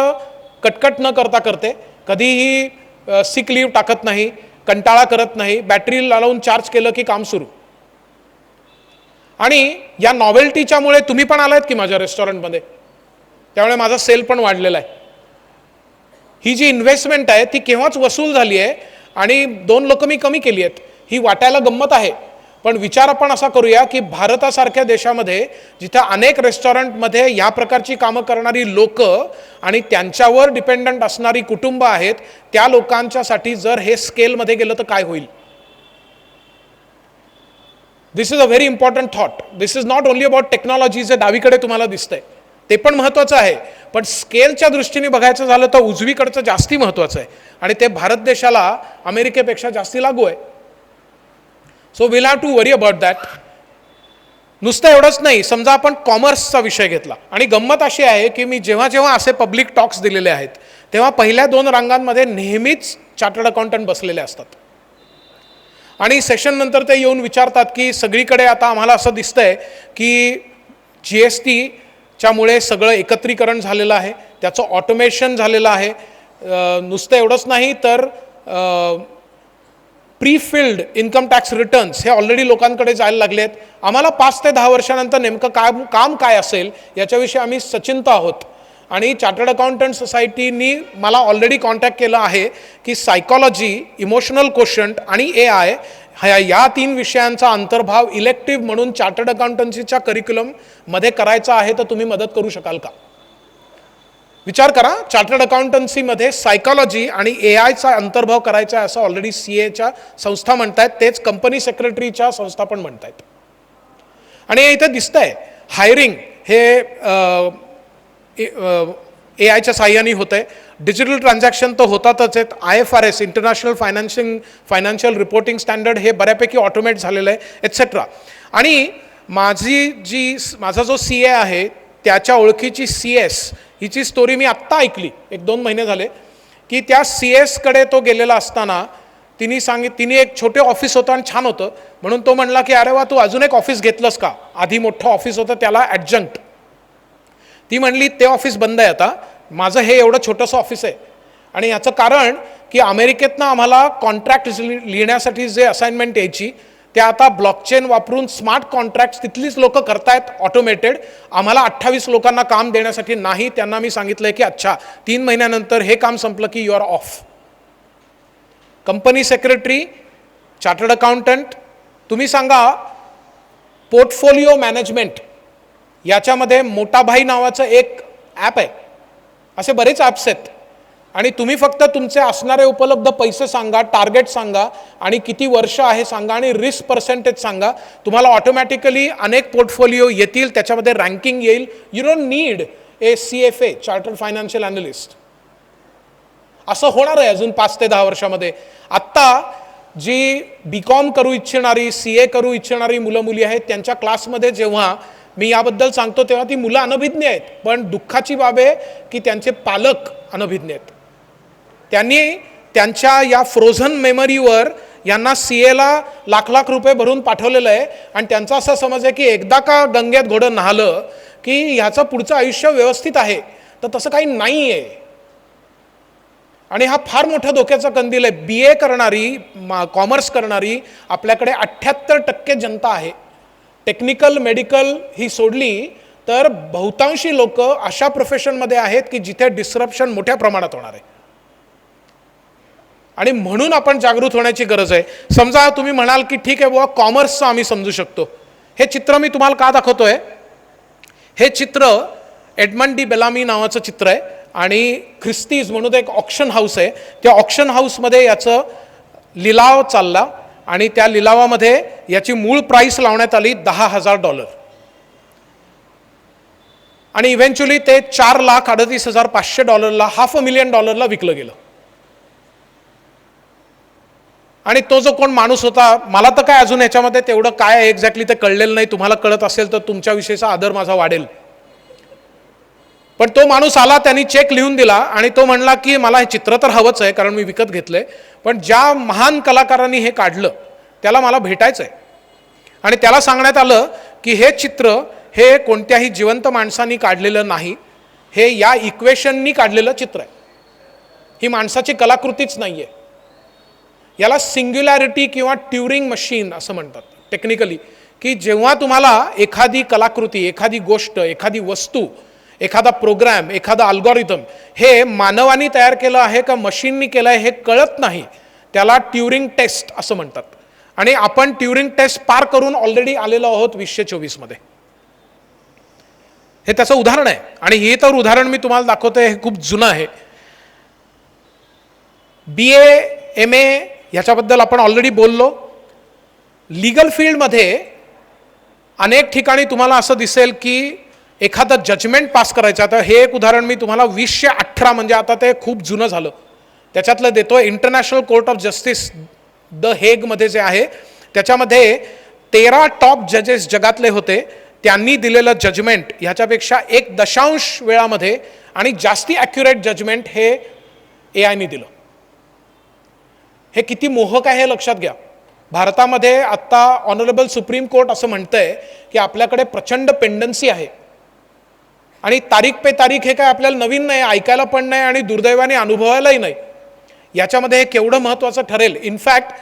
कटकट न करता करते. कधीही सिक लीव्ह टाकत नाही, कंटाळा करत नाही, बॅटरी लावून चार्ज केलं की काम सुरू. आणि या नॉवेल्टीच्यामुळे तुम्ही पण आलात की माझ्या रेस्टॉरंटमध्ये, त्यामुळे माझा सेल पण वाढलेला आहे. ही जी इन्व्हेस्टमेंट आहे ती केव्हाच वसूल झाली आहे आणि 2 लोक मी कमी केली आहेत. ही वाटायला गंमत आहे, पण विचार आपण असा करूया की भारतासारख्या देशामध्ये जिथे अनेक रेस्टॉरंटमध्ये या प्रकारची कामं करणारी लोक आणि त्यांच्यावर डिपेंडंट असणारी कुटुंब आहेत, त्या लोकांच्यासाठी जर हे स्केलमध्ये गेलं तर काय होईल. This is a very important thought. This is not only about technology जे डावीकडे तुम्हाला दिसतंय ते पण महत्त्वाचं आहे, पण स्केलच्या दृष्टीने बघायचं झालं तर उजवीकडचं जास्ती महत्त्वाचं आहे आणि ते भारत देशाला अमेरिकेपेक्षा जास्ती लागू आहे. So will have to worry about that. नुसतं एवढंच नाही, समजा आपण कॉमर्सचा विषय घेतला आणि गंमत अशी आहे की मी जेव्हा जेव्हा असे पब्लिक टॉक्स दिलेले आहेत तेव्हा पहिल्या 2 रांगांमध्ये नेहमीच चार्टर्ड अकाउंटंट बसलेले असतात आणि सेशन नंतर ते येऊन विचारतात की सगळीकडे आता आम्हाला असं दिसतंय की GSTच्यामुळे सगळं एकत्रीकरण झालेलं आहे, त्याचं ऑटोमेशन झालेलं आहे. नुसतं एवढंच नाही तर pre filled income tax returns हे ऑलरेडी लोकांकडे जायला लागलेत. आम्हाला 5 ते 10 वर्षानंतर नेमकं काम काय असेल याच्याविषयी आम्ही सचिंत आहोत. आणि चार्टर्ड अकाउंटंट सोसायटीनी मला ऑलरेडी कॉन्टॅक्ट केलं आहे की सायकॉलॉजी, इमोशनल कोशंट आणि AI या 3 विषयांचा अंतर्भाव इलेक्टिव्ह म्हणून चार्टर्ड अकाउंटन्सीच्या करिक्युलममध्ये करायचा आहे, तर तुम्ही मदत करू शकाल का? विचार करा, चार्टर्ड अकाउंटन्सीमध्ये सायकॉलॉजी आणि AIचा अंतर्भाव करायचा आहे असं ऑलरेडी CAच्या संस्था म्हणतायत, तेच कंपनी सेक्रेटरीच्या संस्था पण म्हणतायत. आणि इथे दिसतंय हायरिंग हे AIच्या साह्याने होतंय. डिजिटल ट्रान्झॅक्शन तर होतातच आहेत. IFRS international financial reporting standard हे बऱ्यापैकी ऑटोमेट झालेलं आहे एटसेट्रा. आणि माझा जो CA आहे त्याच्या ओळखीची CS हिची स्टोरी मी आत्ता ऐकली, 1-2 महिने झाले, की त्या CS कडे तो गेलेला असताना तिने एक छोटे ऑफिस होतं आणि छान होतं म्हणून तो म्हणला की अरे वा, तू अजून एक ऑफिस घेतलंस का? आधी मोठं ऑफिस होतं त्याला ॲडजंक्ट. ती म्हणली ते ऑफिस बंद आहे आता, माझं हे एवढं छोटंसं ऑफिस आहे. आणि याचं कारण की अमेरिकेतनं आम्हाला कॉन्ट्रॅक्ट लिहिण्यासाठी जे असाइनमेंट यायची ते आता ब्लॉकचेन वापरून स्मार्ट कॉन्ट्रॅक्ट्स तिथलीच लोक करतायत ऑटोमेटेड. आम्हाला 28 लोकांना काम देण्यासाठी नाही. त्यांना मी सांगितलंय की अच्छा 3 महिन्यानंतर हे काम संपलं की you are off. Company secretary, chartered accountant, तुम्ही सांगा पोर्टफोलिओ मॅनेजमेंट याच्यामध्ये मोटा भाई नावाचं एक ॲप आहे. असे बरेच ॲप्स आहेत आणि तुम्ही फक्त तुमचे असणारे उपलब्ध पैसे सांगा, टार्गेट सांगा आणि किती वर्ष आहे सांगा आणि रिस्क पर्सेंटेज सांगा, तुम्हाला ऑटोमॅटिकली अनेक पोर्टफोलिओ येतील, त्याच्यामध्ये रँकिंग येईल. You don't need a CFA chartered financial analyst. असं होणार आहे अजून 5 ते 10 वर्षामध्ये. आत्ता जी BCom करू इच्छिणारी, CA करू इच्छिणारी मुलं मुली आहेत त्यांच्या क्लासमध्ये जेव्हा मी याबद्दल सांगतो तेव्हा ती मुलं अनभिज्ञ आहेत, पण दुःखाची बाब आहे की त्यांचे पालक अनभिज्ञ आहेत. त्यांनी त्यांच्या या फ्रोझन मेमरीवर यांना CAला लाख रुपये भरून पाठवलेलं आहे आणि त्यांचा असा समज आहे की एकदा का गंगेत घोडं न्हालं की ह्याचं पुढचं आयुष्य व्यवस्थित आहे. तर तसं काही नाही आहे. आणि हा फार मोठा धोक्याचा कंदील आहे. BA करणारी, कॉमर्स करणारी आपल्याकडे 78% जनता आहे. टेक्निकल, मेडिकल ही सोडली तर बहुतांशी लोक अशा प्रोफेशनमध्ये आहेत की जिथे डिस्रप्शन मोठ्या प्रमाणात होणार आहे. आणि म्हणून आपण जागृत होण्याची गरज आहे. समजा तुम्ही म्हणाल की ठीक आहे बुवा, कॉमर्सचं आम्ही समजू शकतो. हे चित्र मी तुम्हाला का दाखवतोय? हे चित्र एडमंड डी बेलामी नावाचं चित्र आहे आणि ख्रिस्तीज म्हणून एक ऑक्शन हाऊस आहे. त्या ऑक्शन हाऊसमध्ये याचं लिलाव चालला आणि त्या लिलावामध्ये याची मूळ प्राईस लावण्यात आली $10,000 आणि इव्हेंच्युअली ते $4,38,500 $500,000 विकलं गेलं. आणि तो जो कोण माणूस होता, मला तर काय अजून याच्यामध्ये तेवढं काय एक्झॅक्टली ते कळलेलं नाही. तुम्हाला कळत असेल तर तुमच्याविषयीचा आदर माझा वाढेल. पण तो माणूस आला, त्यांनी चेक लिहून दिला आणि तो म्हणला की मला हे चित्र तर हवंच आहे कारण मी विकत घेतलंय, पण ज्या महान कलाकारांनी हे काढलं त्याला मला भेटायचं आहे. आणि त्याला सांगण्यात आलं की हे चित्र हे कोणत्याही जिवंत माणसांनी काढलेलं नाही, हे या इक्वेशननी काढलेलं चित्र आहे. ही माणसाची कलाकृतीच नाही आहे. याला सिंग्युलॅरिटी किंवा ट्युरिंग मशीन असं म्हणतात टेक्निकली, की जेव्हा तुम्हाला एखादी कलाकृती, एखादी गोष्ट, एखादी वस्तू, एखादा प्रोग्रॅम, एखादा अल्गोरिदम हे मानवानी तयार केलं आहे का मशीननी केलं आहे हे कळत नाही, त्याला ट्युरिंग टेस्ट असं म्हणतात. आणि आपण ट्युरिंग टेस्ट पार करून ऑलरेडी आलेलो आहोत 2024 मध्ये. हे त्याचं उदाहरण आहे. आणि हे तर उदाहरण मी तुम्हाला दाखवतोय, हे खूप जुनं आहे. BA, MA ह्याच्याबद्दल आपण ऑलरेडी बोललो. लीगल फील्डमध्ये अनेक ठिकाणी तुम्हाला असं दिसेल की एखादं जजमेंट पास करायचं. आता हे एक उदाहरण मी तुम्हाला 2018 म्हणजे आता ते खूप जुनं झालं त्याच्यातलं देतो. International court of justice the हेगमध्ये जे आहे त्याच्यामध्ये 13 टॉप जजेस जगातले होते. त्यांनी दिलेलं जजमेंट ह्याच्यापेक्षा 1 वेळामध्ये आणि जास्ती ॲक्युरेट जजमेंट हे AIने दिलं. हे किती मोहक आहे हे लक्षात घ्या. भारतामध्ये आत्ता ऑनरेबल सुप्रीम कोर्ट असं म्हणतंय की आपल्याकडे प्रचंड पेंडन्सी आहे आणि तारीख पे तारीख हे काय आपल्याला नवीन नाही, ऐकायला पण नाही आणि दुर्दैवाने अनुभवायलाही नाही. याच्यामध्ये हे केवढं महत्त्वाचं ठरेल. इनफॅक्ट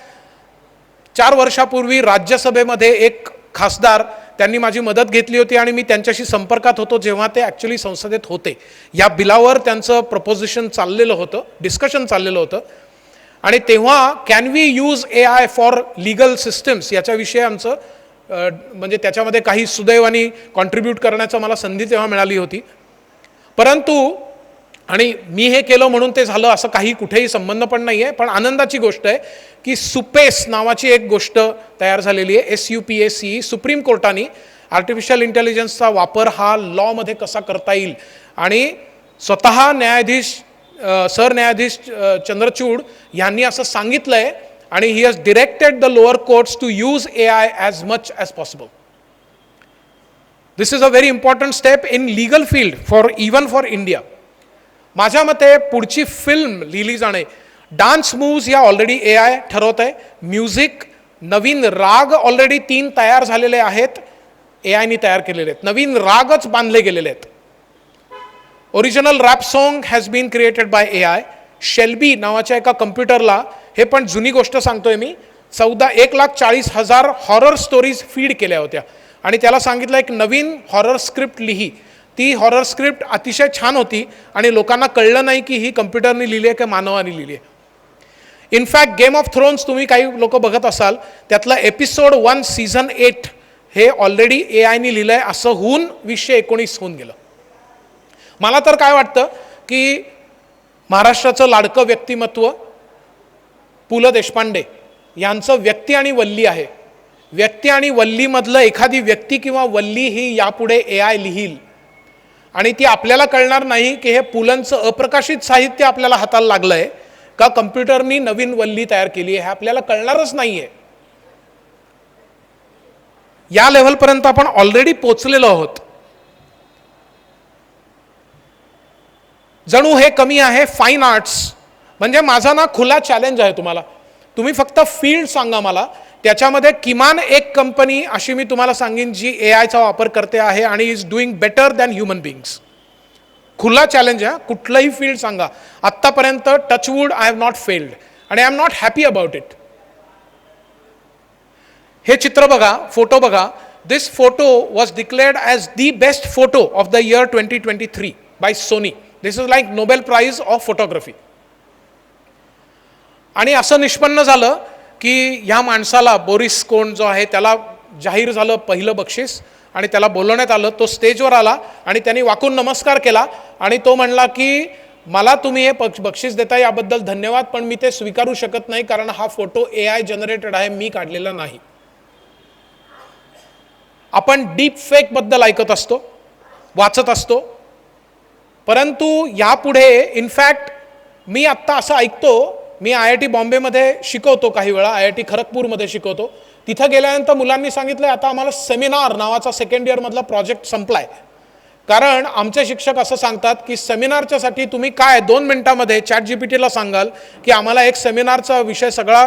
4 वर्षापूर्वी राज्यसभेमध्ये एक खासदार त्यांनी माझी मदत घेतली होती आणि मी त्यांच्याशी संपर्कात होतो जेव्हा ते ॲक्च्युली संसदेत होते. या बिलावर त्यांचं प्रपोजिशन चाललेलं होतं, डिस्कशन चाललेलं होतं आणि तेव्हा can we use AI for legal systems याच्याविषयी आमचं म्हणजे त्याच्यामध्ये काही सुदैवानी कॉन्ट्रीब्यूट करण्याचं मला संधी तेव्हा मिळाली होती. परंतु आणि मी हे केलं म्हणून ते झालं असं काही कुठेही संबंध पण नाही आहे. पण आनंदाची गोष्ट आहे की सुपेस नावाची एक गोष्ट तयार झालेली आहे, SUPACE. सुप्रीम कोर्टाने आर्टिफिशियल इंटेलिजन्सचा वापर हा लॉमध्ये कसा करता येईल आणि स्वतः न्यायाधीश सरन्यायाधीश चंद्रचूड यांनी असं सांगितलं आहे आणि he has directed the lower courts to use AI as much as possible. This is a very important step in legal field for even for India. माझ्या मते पुढची फिल्म लिहिली जाणे, डान्स मूव्ज या ऑलरेडी AI ठरवत आहे. म्युझिक, नवीन राग ऑलरेडी 3 तयार झालेले आहेत, AIने तयार केलेले आहेत. नवीन रागच बांधले गेलेले आहेत. Original rap song has been created by AI. Shelby नावाच्या एका कम्प्युटरला, हे पण जुनी गोष्ट सांगतोय मी, 1,40,000 हॉरर स्टोरीज फीड केल्या होत्या आणि त्याला सांगितलं एक नवीन हॉरर स्क्रिप्ट लिही. ती हॉरर स्क्रिप्ट अतिशय छान होती आणि लोकांना कळलं नाही की ही कम्प्युटरने लिहिली आहे की मानवाने लिहिली आहे. इनफॅक्ट गेम ऑफ थ्रोन्स तुम्ही काही लोक बघत असाल, त्यातलं एपिसोड 1 सीझन 8 हे ऑलरेडी AIने लिहिलं आहे असं होऊन 2019 होऊन गेलं. मला तर काय वाटतं की महाराष्ट्राचं लाडकं व्यक्तिमत्व पु ल देशपांडे यांचं व्यक्ती आणि वल्ली आहे. व्यक्ती आणि वल्लीमधलं एखादी व्यक्ती किंवा वल्ली ही यापुढे AI लिहील आणि ती आपल्याला कळणार नाही की हे पुलंचं अप्रकाशित साहित्य आपल्याला हाताला लागलं आहे का कम्प्युटरनी नवीन वल्ली तयार केली आहे, हे आपल्याला कळणारच नाही आहे. या लेव्हलपर्यंत आपण ऑलरेडी पोचलेलो आहोत. जणू हे कमी आहे फाईन आर्ट्स. म्हणजे माझा ना खुला चॅलेंज आहे तुम्हाला, तुम्ही फक्त फील्ड सांगा मला, त्याच्यामध्ये किमान एक कंपनी अशी मी तुम्हाला सांगेन जी AIचा वापर करते आहे आणि is doing better than human beings. खुला चॅलेंज आहे, कुठलंही फील्ड सांगा. आत्तापर्यंत touchwood I have not failed आणि I am not happy about it. हे चित्र बघा, फोटो बघा. This photo was declared as the best photo of the year 2023 by Sony. This is like Nobel prize of photography. आणि असं निष्पन्न झालं की ह्या माणसाला बोरिस कोण जो आहे त्याला जाहीर झालं पहिलं बक्षीस आणि त्याला बोलवण्यात आलं. तो स्टेजवर आला आणि त्यांनी वाकून नमस्कार केला आणि तो म्हणला की मला तुम्ही हे बक्षीस देता याबद्दल धन्यवाद, पण मी ते स्वीकारू शकत नाही कारण हा फोटो AI जनरेटेड आहे, मी काढलेला नाही. आपण डीप फेक बद्दल ऐकत असतो, वाचत असतो, परंतु यापुढे इनफॅक्ट मी आत्ता असं ऐकतो, मी IIT बॉम्बेमध्ये शिकवतो, काही वेळा IIT खरगपूरमध्ये शिकवतो. तिथं गेल्यानंतर मुलांनी सांगितलं आता आम्हाला सेमिनार नावाचा 2nd इयरमधला प्रोजेक्ट संपलाय. कारण आमचे शिक्षक असं सांगतात की सेमिनारच्यासाठी तुम्ही काय 2 मिनिटामध्ये ChatGPTला सांगाल की आम्हाला एक सेमिनारचा विषय सगळा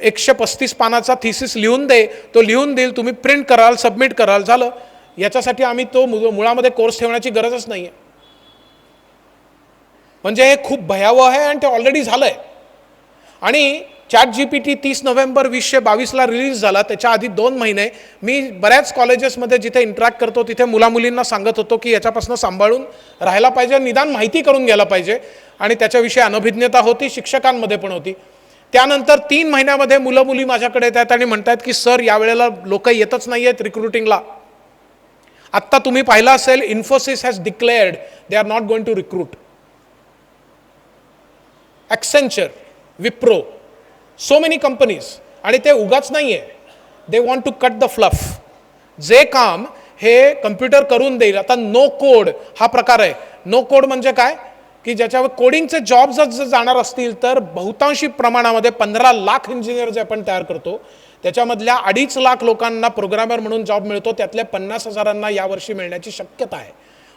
135 पानाचा थिसिस लिहून दे, तो लिहून देईल, तुम्ही प्रिंट कराल, सबमिट कराल, झालं. याच्यासाठी आम्ही तो मुळामध्ये कोर्स ठेवण्याची गरजच नाही आहे. म्हणजे हे खूप भयावह आहे आणि ते ऑलरेडी झालं आहे. आणि ChatGPT 30 नोव्हेंबर 2022ला रिलीज झाला. त्याच्या आधी 2 महिने मी बऱ्याच कॉलेजेसमध्ये जिथे इंटरॅक्ट करतो तिथे मुलामुलींना सांगत होतो की याच्यापासून सांभाळून राहायला पाहिजे, निदान माहिती करून घ्यायला पाहिजे. आणि त्याच्याविषयी अनभिज्ञता होती, शिक्षकांमध्ये पण होती. त्यानंतर 3 महिन्यामध्ये मुलं मुली माझ्याकडे येतात आणि म्हणतात की सर यावेळेला लोक येतच नाही आहेत रिक्रुटिंगला. आत्ता तुम्ही पाहिलं असेल Infosys has declared they are not going to recruit. Accenture, Wipro, so many companies. आणि ते उगाच नाही आहे, they want to cut the fluff. जे काम हे कम्प्युटर करून देईल. आता नो कोड हा प्रकार आहे. नो कोड म्हणजे काय की ज्याच्यावर कोडिंगचे जॉब्स जर जाणार असतील तर बहुतांशी प्रमाणामध्ये 15 लाख इंजिनियर जे आपण तयार करतो त्याच्यामधल्या 2.5 लाख लोकांना प्रोग्रामर म्हणून जॉब मिळतो. त्यातल्या 50,000 यावर्षी मिळण्याची शक्यता आहे.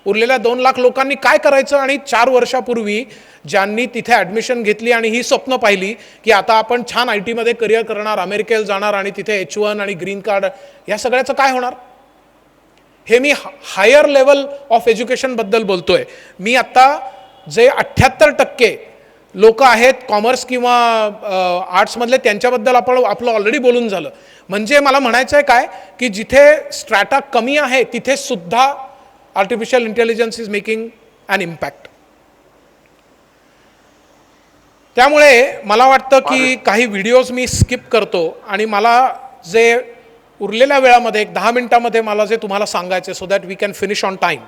उरलेल्या 2 लाख लोकांनी काय करायचं. आणि 4 वर्षापूर्वी ज्यांनी तिथे ॲडमिशन घेतली आणि ही स्वप्न पाहिली की आता आपण छान IT मध्ये करिअर करणार, अमेरिकेला जाणार आणि तिथे H1 आणि ग्रीन कार्ड, या सगळ्याचं काय होणार. हे मी हायर लेवल ऑफ एज्युकेशनबद्दल बोलतोय. मी आता जे 78% लोक आहेत कॉमर्स किंवा आर्ट्समधले, त्यांच्याबद्दल आपलं ऑलरेडी बोलून झालं. म्हणजे मला म्हणायचं आहे काय, की जिथे स्ट्रॅटा कमी आहे तिथे सुद्धा artificial intelligence is making an impact. त्यामुळे मला वाटतं की काही व्हिडिओज मी स्किप करतो आणि मला जे उरलेल्या वेळामध्ये 10 मिनिटामध्ये मला जे तुम्हाला सांगायचे so that we can finish on time,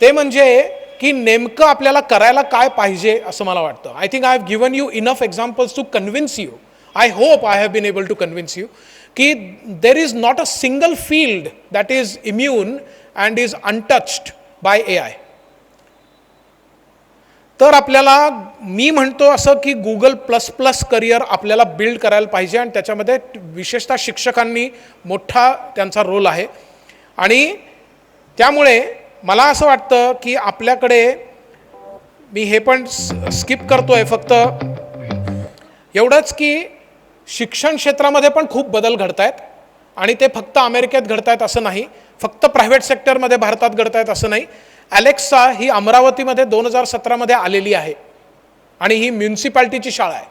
ते म्हणजे की नेमकं आपल्याला करायला काय पाहिजे असं मला वाटतं. I think I have given you enough examples to convince you. I hope I have been able to convince you की there is not a single field that is immune and is untouched by AI. तर आपल्याला मी म्हणतो असं की Google++ करिअर आपल्याला बिल्ड करायला पाहिजे आणि त्याच्यामध्ये विशेषतः शिक्षकांनी मोठा त्यांचा रोल आहे. आणि त्यामुळे मला असं वाटतं की आपल्याकडे, मी हे पण स्किप करतोय फक्त एवढंच की शिक्षण क्षेत्रामध्ये पण खूप बदल घडत आहेत आणि ते फक्त अमेरिकेत घडत आहेत असं नाही, फक्त प्रायव्हेट सेक्टरमध्ये भारतात घडत आहेत असं नाही. अलेक्सा ही अमरावतीमध्ये 2017मध्ये आलेली आहे आणि ही म्युन्सिपाल्टीची शाळा आहे.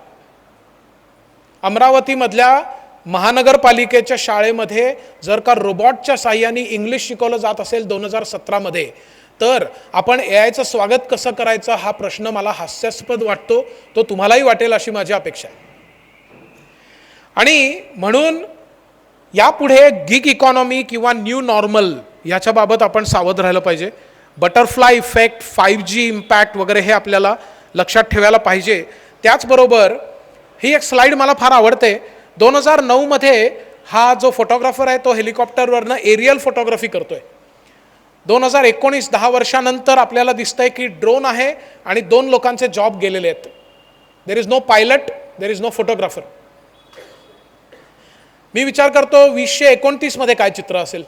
अमरावतीमधल्या महानगरपालिकेच्या शाळेमध्ये जर का रोबॉटच्या साहाय्याने इंग्लिश शिकवलं जात असेल 2017मध्ये, तर आपण AIचं स्वागत कसं करायचं हा प्रश्न मला हास्यास्पद वाटतो. तो तुम्हालाही वाटेल अशी माझी अपेक्षा आहे. आणि म्हणून यापुढे गिग इकॉनॉमी किंवा न्यू नॉर्मल याच्या बाबत आपण सावध राहिलं पाहिजे. बटरफ्लाय इफेक्ट, 5G इम्पॅक्ट वगैरे हे आपल्याला लक्षात ठेवायला पाहिजे. त्याचबरोबर ही एक स्लाईड मला फार आवडते. 2009मध्ये हा जो फोटोग्राफर आहे तो हेलिकॉप्टरवरनं एरियल फोटोग्राफी करतोय. 2019 10 वर्षानंतर आपल्याला दिसतंय की ड्रोन आहे आणि 2 लोकांचे जॉब गेलेले आहेत. There is no pilot, there is no photographer. मी विचार करतो 2029मध्ये काय चित्र असेल,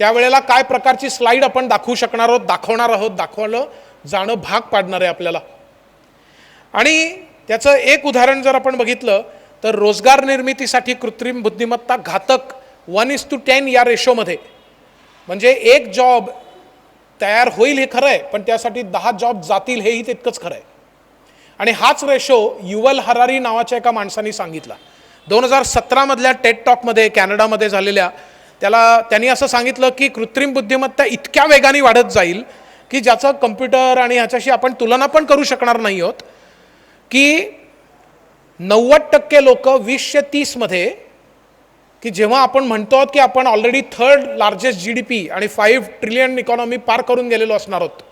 त्यावेळेला काय प्रकारची स्लाईड आपण दाखवू शकणार आहोत, दाखवलं जाणं भाग पाडणार आहे आपल्याला. आणि त्याचं एक उदाहरण जर आपण बघितलं तर रोजगार निर्मितीसाठी कृत्रिम बुद्धिमत्ता घातक 1:10 या रेशोमध्ये, म्हणजे एक जॉब तयार होईल हे खरं आहे, पण त्यासाठी 10 जॉब जातील हेही तितकंच खरं आहे. आणि हाच रेशो युवल हरारी नावाच्या एका माणसाने सांगितला 2017मधल्या टेड टॉकमध्ये, कॅनडामध्ये झालेल्या. त्यांनी असं सांगितलं की कृत्रिम बुद्धिमत्ता इतक्या वेगाने वाढत जाईल की ज्याचं कम्प्युटर आणि ह्याच्याशी आपण तुलना पण करू शकणार नाही आहोत. की 90% लोक 2030मध्ये, की जेव्हा आपण म्हणतो की आपण ऑलरेडी 3rd लार्जेस्ट GDP आणि 5 ट्रिलियन इकॉनॉमी पार करून गेलेलो असणार आहोत,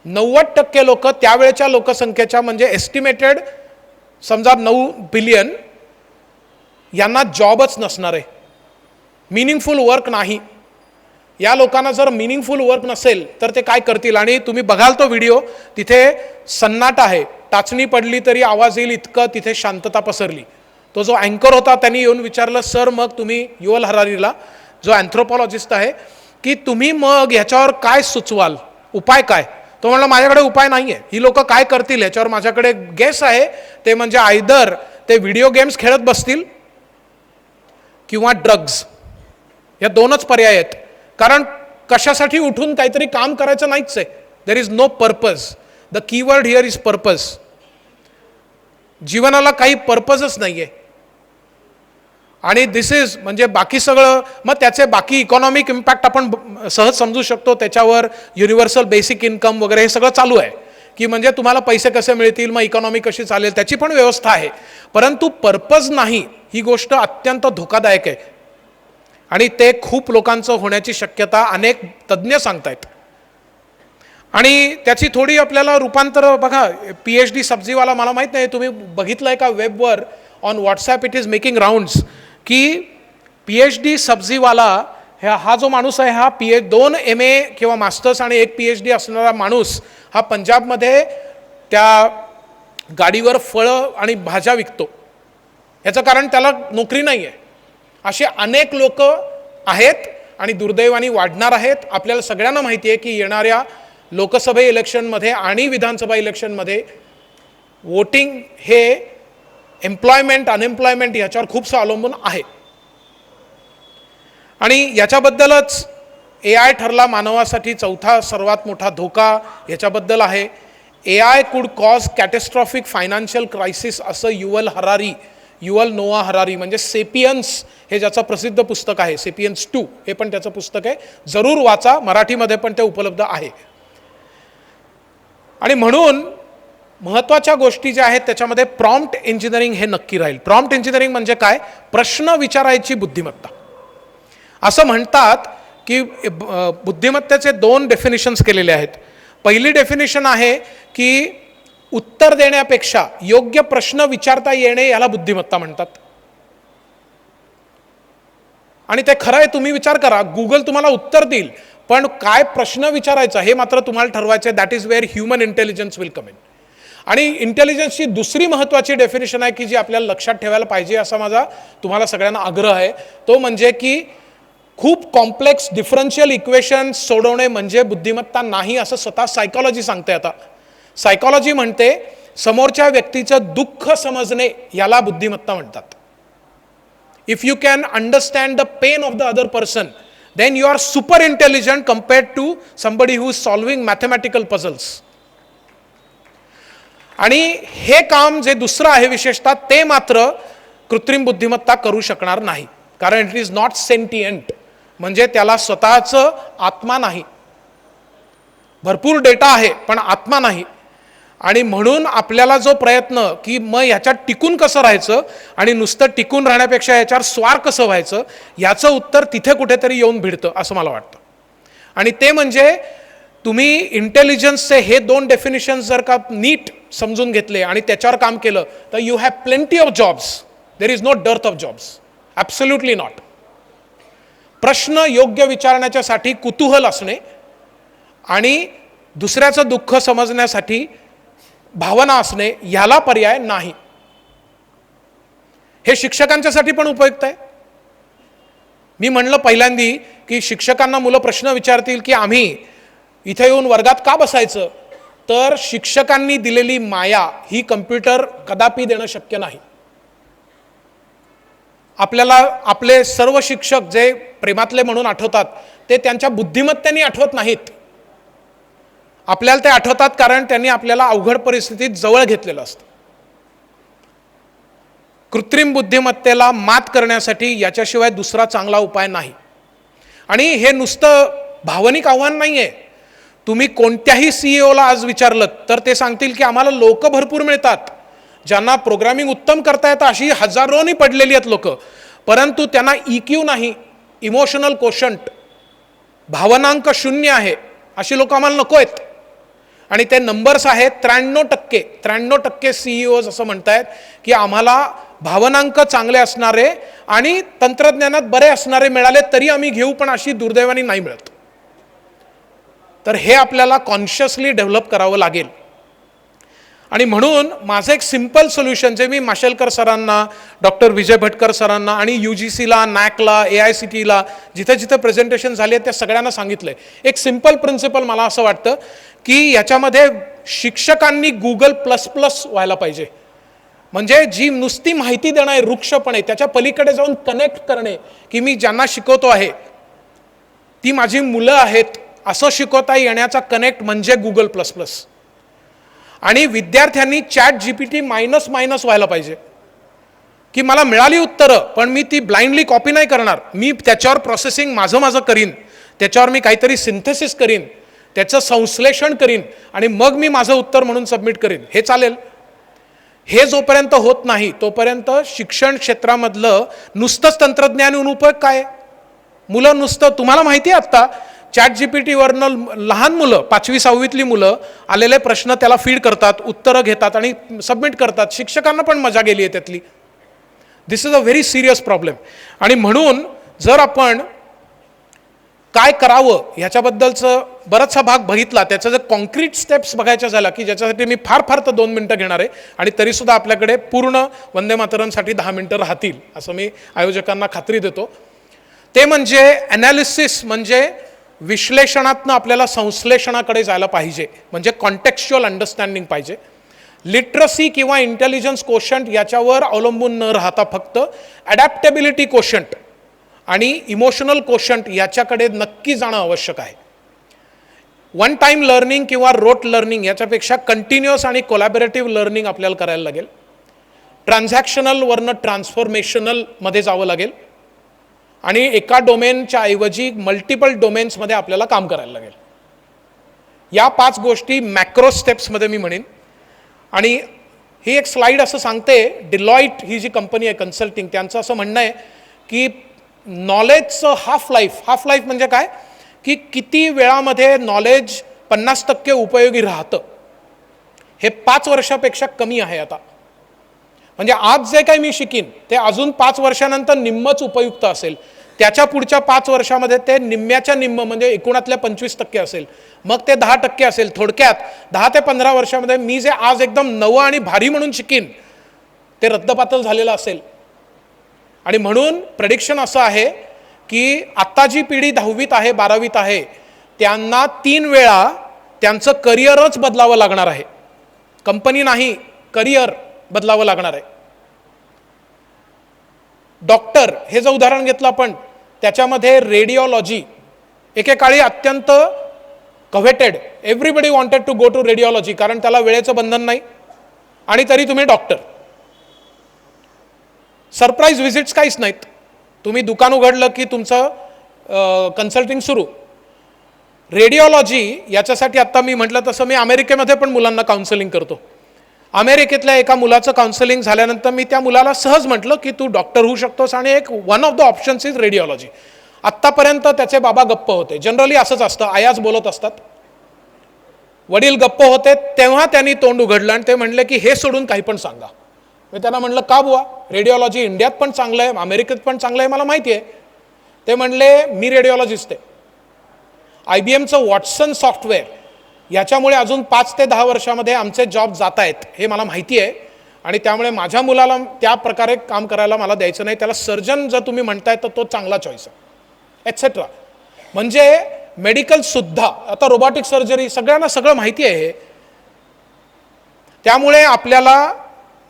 90% लोक त्यावेळेच्या लोकसंख्येच्या, म्हणजे एस्टिमेटेड समजा 9 बिलियन, यांना जॉबच नसणार आहे. मिनिंगफुल वर्क नाही. या लोकांना जर मिनिंगफुल वर्क नसेल तर ते काय करतील. आणि तुम्ही बघाल तो व्हिडिओ, तिथे सन्नाट आहे, टाचणी पडली तरी आवाज येईल इतकं तिथे शांतता पसरली. तो जो अँकर होता त्यांनी येऊन विचारलं, सर मग तुम्ही युवल हरारीला, जो अँथ्रोपॉलॉजिस्ट आहे, की तुम्ही मग ह्याच्यावर काय सुचवाल, उपाय काय. तो म्हणला माझ्याकडे उपाय नाही आहे, ही लोक काय करतील ह्याच्यावर माझ्याकडे गेस आहे. ते म्हणजे आयदर ते व्हिडिओ गेम्स खेळत बसतील किंवा ड्रग्ज, या 2च पर्याय आहेत. कारण कशासाठी उठून काहीतरी काम करायचं नाहीच आहे. There is no purpose. The keyword here is purpose. जीवनाला काही पर्पजच नाही आहे. आणि दिस इज, म्हणजे बाकी सगळं, मग त्याचे बाकी इकॉनॉमिक इम्पॅक्ट आपण सहज समजू शकतो. त्याच्यावर युनिव्हर्सल बेसिक इन्कम वगैरे हे सगळं चालू आहे, की म्हणजे तुम्हाला पैसे कसे मिळतील, मग इकॉनॉमी कशी चालेल, त्याची पण व्यवस्था आहे. परंतु पर्पज नाही, ही गोष्ट अत्यंत धोकादायक आहे. आणि ते खूप लोकांचं होण्याची शक्यता अनेक तज्ज्ञ सांगतायत. आणि त्याची थोडी आपल्याला रूपांतर बघा. PhD सब्जीवाला, मला माहीत नाही तुम्ही बघितलं आहे का वेबवर, on WhatsApp it is making rounds, की PhD सब्जीवाला हा जो माणूस आहे, हा 2 MA किंवा मास्टर्स आणि 1 PhD असणारा माणूस, हा पंजाबमध्ये त्या गाडीवर फळं आणि भाज्या विकतो. याचं कारण त्याला नोकरी नाही आहे. असे अनेक लोक आहेत आणि दुर्दैवाने वाढणार आहेत. आपल्याला सगळ्यांना माहिती आहे की येणाऱ्या लोकसभा इलेक्शनमध्ये आणि विधानसभा इलेक्शनमध्ये वोटिंग हे एम्प्लॉयमेंट, अनएम्प्लॉयमेंट याच्यावर खूपसं अवलंबून आहे. आणि याच्याबद्दलच AI ठरला मानवासाठी 4था सर्वात मोठा धोका. याच्याबद्दल आहे AI could cause catastrophic financial crisis असं युवल नोआ हरारी म्हणजे सेपियन्स हे ज्याचं प्रसिद्ध पुस्तक आहे, सेपियन्स 2 हे पण त्याचं पुस्तक आहे, जरूर वाचा, मराठीमध्ये पण ते उपलब्ध आहे. आणि म्हणून महत्त्वाच्या गोष्टी ज्या आहेत त्याच्यामध्ये प्रॉम्प्ट इंजिनिअरिंग हे नक्की राहील. प्रॉम्प्ट इंजिनिअरिंग म्हणजे काय? प्रश्न विचारायची बुद्धिमत्ता. असं म्हणतात की बुद्धिमत्तेचे 2 डेफिनिशन्स केलेले आहेत. पहिली डेफिनेशन आहे की उत्तर देण्यापेक्षा योग्य प्रश्न विचारता येणे याला बुद्धिमत्ता म्हणतात. आणि ते खरं आहे, तुम्ही विचार करा, गुगल तुम्हाला उत्तर देईल, पण काय प्रश्न विचारायचा हे मात्र तुम्हाला ठरवायचं आहे. That is where human intelligence will come in. आणि इंटेलिजन्सची दुसरी महत्त्वाची डेफिनेशन आहे की जी आपल्याला लक्षात ठेवायला पाहिजे, असा माझा तुम्हाला सगळ्यांना आग्रह आहे, तो म्हणजे की खूप कॉम्प्लेक्स डिफरन्शियल इक्वेशन्स सोडवणे म्हणजे बुद्धिमत्ता नाही, असं स्वतः सायकॉलॉजी सांगते. आता सायकॉलॉजी म्हणते समोरच्या व्यक्तीचं दुःख समजणे याला बुद्धिमत्ता म्हणतात. If you can understand the pain of the other person then you are super intelligent compared to somebody who is solving mathematical puzzles. आणि हे काम जे दुसरं आहे विशेषतः ते मात्र कृत्रिम बुद्धिमत्ता करू शकणार नाही, कारण इट इज नॉट सेंटिएंट, म्हणजे त्याला स्वतःचं आत्मा नाही. भरपूर डेटा आहे पण आत्मा नाही. आणि म्हणून आपल्याला जो प्रयत्न की मग ह्याच्यात टिकून कसं राहायचं आणि नुसतं टिकून राहण्यापेक्षा याच्यावर स्वार कसं व्हायचं, याचं उत्तर तिथे कुठेतरी येऊन भिडतं असं मला वाटतं. आणि ते म्हणजे तुम्ही इंटेलिजन्सचे हे 2 डेफिनेशन्स जर का नीट समजून घेतले आणि त्याच्यावर काम केलं तर you have plenty of jobs. There is no dearth of jobs, absolutely not. प्रश्न योग्य विचारण्याच्यासाठी कुतूहल असणे आणि दुसऱ्याचं दुःख समजण्यासाठी भावना असणे ह्याला पर्याय नाही. हे शिक्षकांच्यासाठी पण उपयुक्त आहे. मी म्हणलं पहिल्यांदी की शिक्षकांना मुलं प्रश्न विचारतील की आम्ही इथे येऊन वर्गात का बसायचं, तर शिक्षकांनी दिलेली माया ही कम्प्युटर कदापि देणं शक्य नाही. आपल्याला आपले सर्व शिक्षक जे प्रेमातले म्हणून आठवतात ते त्यांच्या बुद्धिमत्तेने आठवत नाहीत. आपल्याला ते आठवतात कारण त्यांनी आपल्याला अवघड परिस्थितीत जवळ घेतलेलं असतं. कृत्रिम बुद्धिमत्तेला मात करण्यासाठी याच्याशिवाय दुसरा चांगला उपाय नाही. आणि हे नुसतं भावनिक आव्हान नाही आहे. तुम्ही कोणत्याही सीईओला आज विचारलं तर ते सांगतील की आम्हाला लोक भरपूर मिळतात, ज्यांना प्रोग्रामिंग उत्तम करता येतं अशी हजारोनी पडलेली आहेत लोक, परंतु त्यांना EQ नाही, इमोशनल कोशंट, भावनांक 0 आहे, अशी लोक आम्हाला नको आहेत. आणि ते नंबर्स आहेत 93% CEOज असं म्हणतायत की आम्हाला भावनांक चांगले असणारे आणि तंत्रज्ञानात बरे असणारे मिळाले तरी आम्ही घेऊ, पण अशी दुर्दैवाने नाही मिळत. तर हे आपल्याला कॉन्शियसली डेव्हलप करावं लागेल. आणि म्हणून माझं एक सिंपल सोल्युशन जे मी माशेलकर सरांना, डॉक्टर विजय भटकर सरांना आणि UGCला, NACला, AICTEला जिथे जिथे प्रेझेंटेशन झाले त्या सगळ्यांना सांगितलंय. एक सिंपल प्रिन्सिपल मला असं वाटतं की याच्यामध्ये शिक्षकांनी Google++ व्हायला पाहिजे. म्हणजे जी नुसती माहिती देणारे वृक्षपणे त्याच्या पलीकडे जाऊन कनेक्ट करणे की मी ज्यांना शिकवतो आहे ती माझी मुलं आहेत असं शिकवता येण्याचा कनेक्ट म्हणजे Google++. आणि विद्यार्थ्यांनी ChatGPT मायनस व्हायला पाहिजे की मला मिळाली उत्तरं पण मी ती ब्लाइंडली कॉपी नाही करणार, मी त्याच्यावर प्रोसेसिंग माझं करीन, त्याच्यावर मी काहीतरी सिंथेसिस करीन, त्याचं संश्लेषण करीन आणि मग मी माझं उत्तर म्हणून सबमिट करीन. हे चालेल. हे जोपर्यंत होत नाही तोपर्यंत शिक्षण क्षेत्रामधलं नुसतंच तंत्रज्ञान येऊन उपयोग काय? मुलं नुसतं, तुम्हाला माहिती आहे आत्ता ChatGPTवरनं लहान मुलं 5वी 6वीतली मुलं आलेले प्रश्न त्याला फीड करतात, उत्तरं घेतात आणि सबमिट करतात. शिक्षकांना पण मजा गेली आहे त्यातली. This is a very serious problem. आणि म्हणून जर आपण काय करावं ह्याच्याबद्दलचं बराचसा भाग बघितला, त्याचं जर कॉन्क्रीट स्टेप्स बघायच्या झाल्या की ज्याच्यासाठी मी फार तर 2 मिनटं घेणार आहे आणि तरीसुद्धा आपल्याकडे पूर्ण वंदे मातरमसाठी 10 मिनटं राहतील असं मी आयोजकांना खात्री देतो. ते म्हणजे ॲनालिसिस, म्हणजे विश्लेषणातनं आपल्याला संश्लेषणाकडे जायला पाहिजे, म्हणजे कॉन्टेक्स्च्युअल अंडरस्टँडिंग पाहिजे. लिटरसी किंवा इंटेलिजन्स कोशंट याच्यावर अवलंबून न राहता फक्त ॲडॅप्टेबिलिटी कोशंट आणि इमोशनल कोशंट याच्याकडे नक्की जाणं आवश्यक आहे. वन टाईम लर्निंग किंवा रोट लर्निंग याच्यापेक्षा कंटिन्युअस आणि कोलॅबोरेटिव्ह लर्निंग आपल्याला करायला लागेल. ट्रान्झॅक्शनलवरनं ट्रान्सफॉर्मेशनलमध्ये जावं लागेल आणि एका डोमेनच्या ऐवजी मल्टिपल डोमेन्समध्ये आपल्याला काम करायला लागेल. या 5 गोष्टी मॅक्रो स्टेप्समध्ये मी म्हणेन. आणि ही एक स्लाईड असं सांगते, डिलॉईट ही जी कंपनी आहे कन्सल्टिंग, त्यांचं असं म्हणणं आहे की नॉलेजचं हाफ लाईफ म्हणजे काय, की किती वेळामध्ये नॉलेज 50% उपयोगी राहतं हे 5 वर्षापेक्षा कमी आहे आता. म्हणजे आज जे काही मी शिकीन ते अजून 5 वर्षानंतर निम्मच उपयुक्त असेल. त्याच्या पुढच्या 5 वर्षामध्ये ते निम्म्याच्या निम्म म्हणजे एकूणातल्या 25% असेल, मग ते 10% असेल. थोडक्यात 10 ते 15 वर्षामध्ये मी जे आज एकदम नवं आणि भारी म्हणून शिकीन ते रद्दपातळ झालेलं असेल. आणि म्हणून प्रेडिक्शन असं आहे की आत्ता जी पिढी 10वीत आहे 12वीत आहे त्यांना 3 वेळा त्यांचं करिअरच बदलावं लागणार आहे. कंपनी नाही, करिअर बदलावं लागणार आहे. डॉक्टर हे जर उदाहरण घेतलं आपण, त्याच्यामध्ये रेडिओलॉजी एकेकाळी अत्यंत coveted, everybody wanted to go to radiology, कारण त्याला वेळेचं बंधन नाही आणि तरी तुम्ही डॉक्टर. सरप्राईज व्हिजिट्स काहीच नाहीत. तुम्ही दुकान उघडलं की तुमचं कन्सल्टिंग सुरू. रेडिओलॉजी याच्यासाठी आत्ता मी म्हटलं तसं मी अमेरिकेमध्ये पण मुलांना काउन्सिलिंग करतो. अमेरिकेतल्या एका मुलाचं काउन्सिलिंग झाल्यानंतर मी त्या मुलाला सहज म्हटलं की तू डॉक्टर होऊ शकतोस आणि एक one of the options is radiology. आत्तापर्यंत त्याचे बाबा गप्प होते. जनरली असंच असतं, आयाच बोलत असतात. वडील गप्प होते तेव्हा त्यांनी तोंड उघडलं आणि ते म्हणले की हे सोडून काही पण सांगा. मी त्यांना म्हणलं का बुवा, रेडिओलॉजी इंडियात पण चांगलं आहे, अमेरिकेत पण चांगलं आहे, मला माहिती आहे. ते म्हणले मी रेडिओलॉजिस्ट आहे. IBMचं वॉटसन सॉफ्टवेअर याच्यामुळे अजून 5 ते 10 वर्षामध्ये आमचे जॉब जात आहेत हे मला माहिती आहे आणि त्यामुळे माझ्या मुलाला त्या प्रकारे काम करायला मला द्यायचं नाही. त्याला सर्जन जर तुम्ही म्हणताय तर तो चांगला चॉईस आहे एटसेट्रा. म्हणजे मेडिकलसुद्धा आता रोबोटिक सर्जरी सगळ्यांना सगळं माहिती आहे हे. त्यामुळे आपल्याला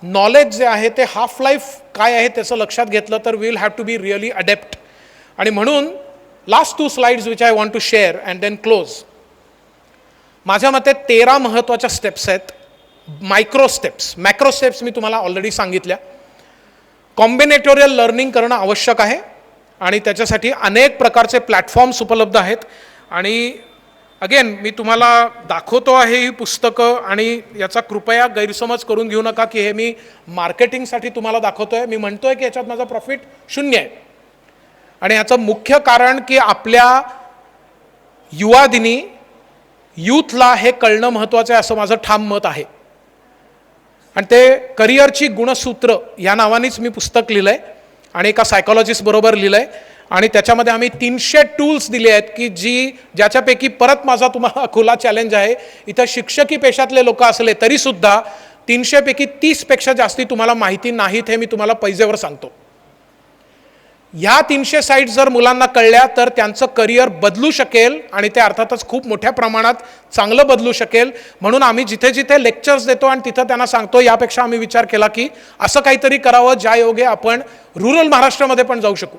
नॉलेज जे आहे ते हाफ लाईफ काय आहे त्याचं लक्षात घेतलं तर we will have to be really adept. आणि म्हणून last 2 slides which I want to share and then close. माझ्या मते 13 महत्त्वाच्या स्टेप्स आहेत. मायक्रो स्टेप्स, मॅक्रो स्टेप्स मी तुम्हाला ऑलरेडी सांगितल्या. कॉम्बिनेटोरियल लर्निंग करणं आवश्यक आहे आणि त्याच्यासाठी अनेक प्रकारचे प्लॅटफॉर्म्स उपलब्ध आहेत. आणि अगेन मी तुम्हाला दाखवतो आहे ही पुस्तकं आणि याचा कृपया गैरसमज करून घेऊ नका की हे मी मार्केटिंगसाठी तुम्हाला दाखवतोय. मी म्हणतोय की याच्यात माझा प्रॉफिट 0 आहे. आणि याचं मुख्य कारण की आपल्या युवा दिनी यूथला हे कळणं महत्त्वाचं आहे असं माझं ठाम मत आहे. आणि ते करिअरची गुणसूत्र या नावानेच मी पुस्तक लिहिलं आहे आणि एका सायकॉलॉजिस्ट बरोबर लिहिलं आहे. आणि त्याच्यामध्ये आम्ही 300 टूल्स दिले आहेत की ज्याच्यापैकी परत माझा तुम्हाला खुला चॅलेंज आहे, इथं शिक्षकी पेशातले लोक असले तरीसुद्धा 300 पैकी 30 पेक्षा जास्ती तुम्हाला माहिती नाहीत हे मी तुम्हाला पैजेवर सांगतो. ह्या 300 साईट्स जर मुलांना कळल्या तर त्यांचं करिअर बदलू शकेल आणि ते अर्थातच खूप मोठ्या प्रमाणात चांगलं बदलू शकेल. म्हणून आम्ही जिथे जिथे लेक्चर्स देतो आणि तिथं त्यांना सांगतो, यापेक्षा आम्ही विचार केला की असं काहीतरी करावं ज्या योगे आपण रुरल महाराष्ट्रामध्ये पण जाऊ शकू.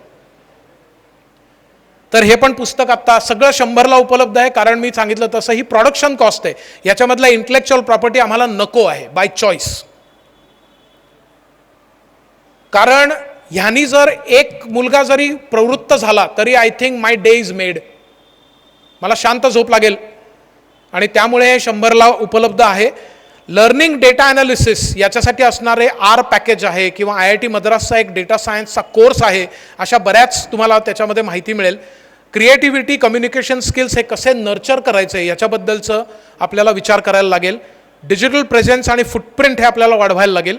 तर हे पण पुस्तक आत्ता सगळं 100ला उपलब्ध आहे. कारण मी सांगितलं तसं ही प्रोडक्शन कॉस्ट आहे. याच्यामधला इंटेलेक्च्युअल प्रॉपर्टी आम्हाला नको आहे बाय चॉईस. कारण ह्यानी जर एक मुलगा जरी प्रवृत्त झाला तरी I think my day is made. मला शांत झोप लागेल आणि त्यामुळे हे 100ला उपलब्ध आहे. लर्निंग डेटा ॲनालिसिस याच्यासाठी असणारे R पॅकेज आहे किंवा IIT मद्रासचा एक डेटा सायन्सचा कोर्स आहे. अशा बऱ्याच तुम्हाला त्याच्यामध्ये माहिती मिळेल. क्रिएटिव्हिटी, कम्युनिकेशन स्किल्स हे कसे नर्चर करायचे याच्याबद्दलचं आपल्याला विचार करायला लागेल. डिजिटल प्रेझेन्स आणि फुटप्रिंट हे आपल्याला वाढवायला लागेल.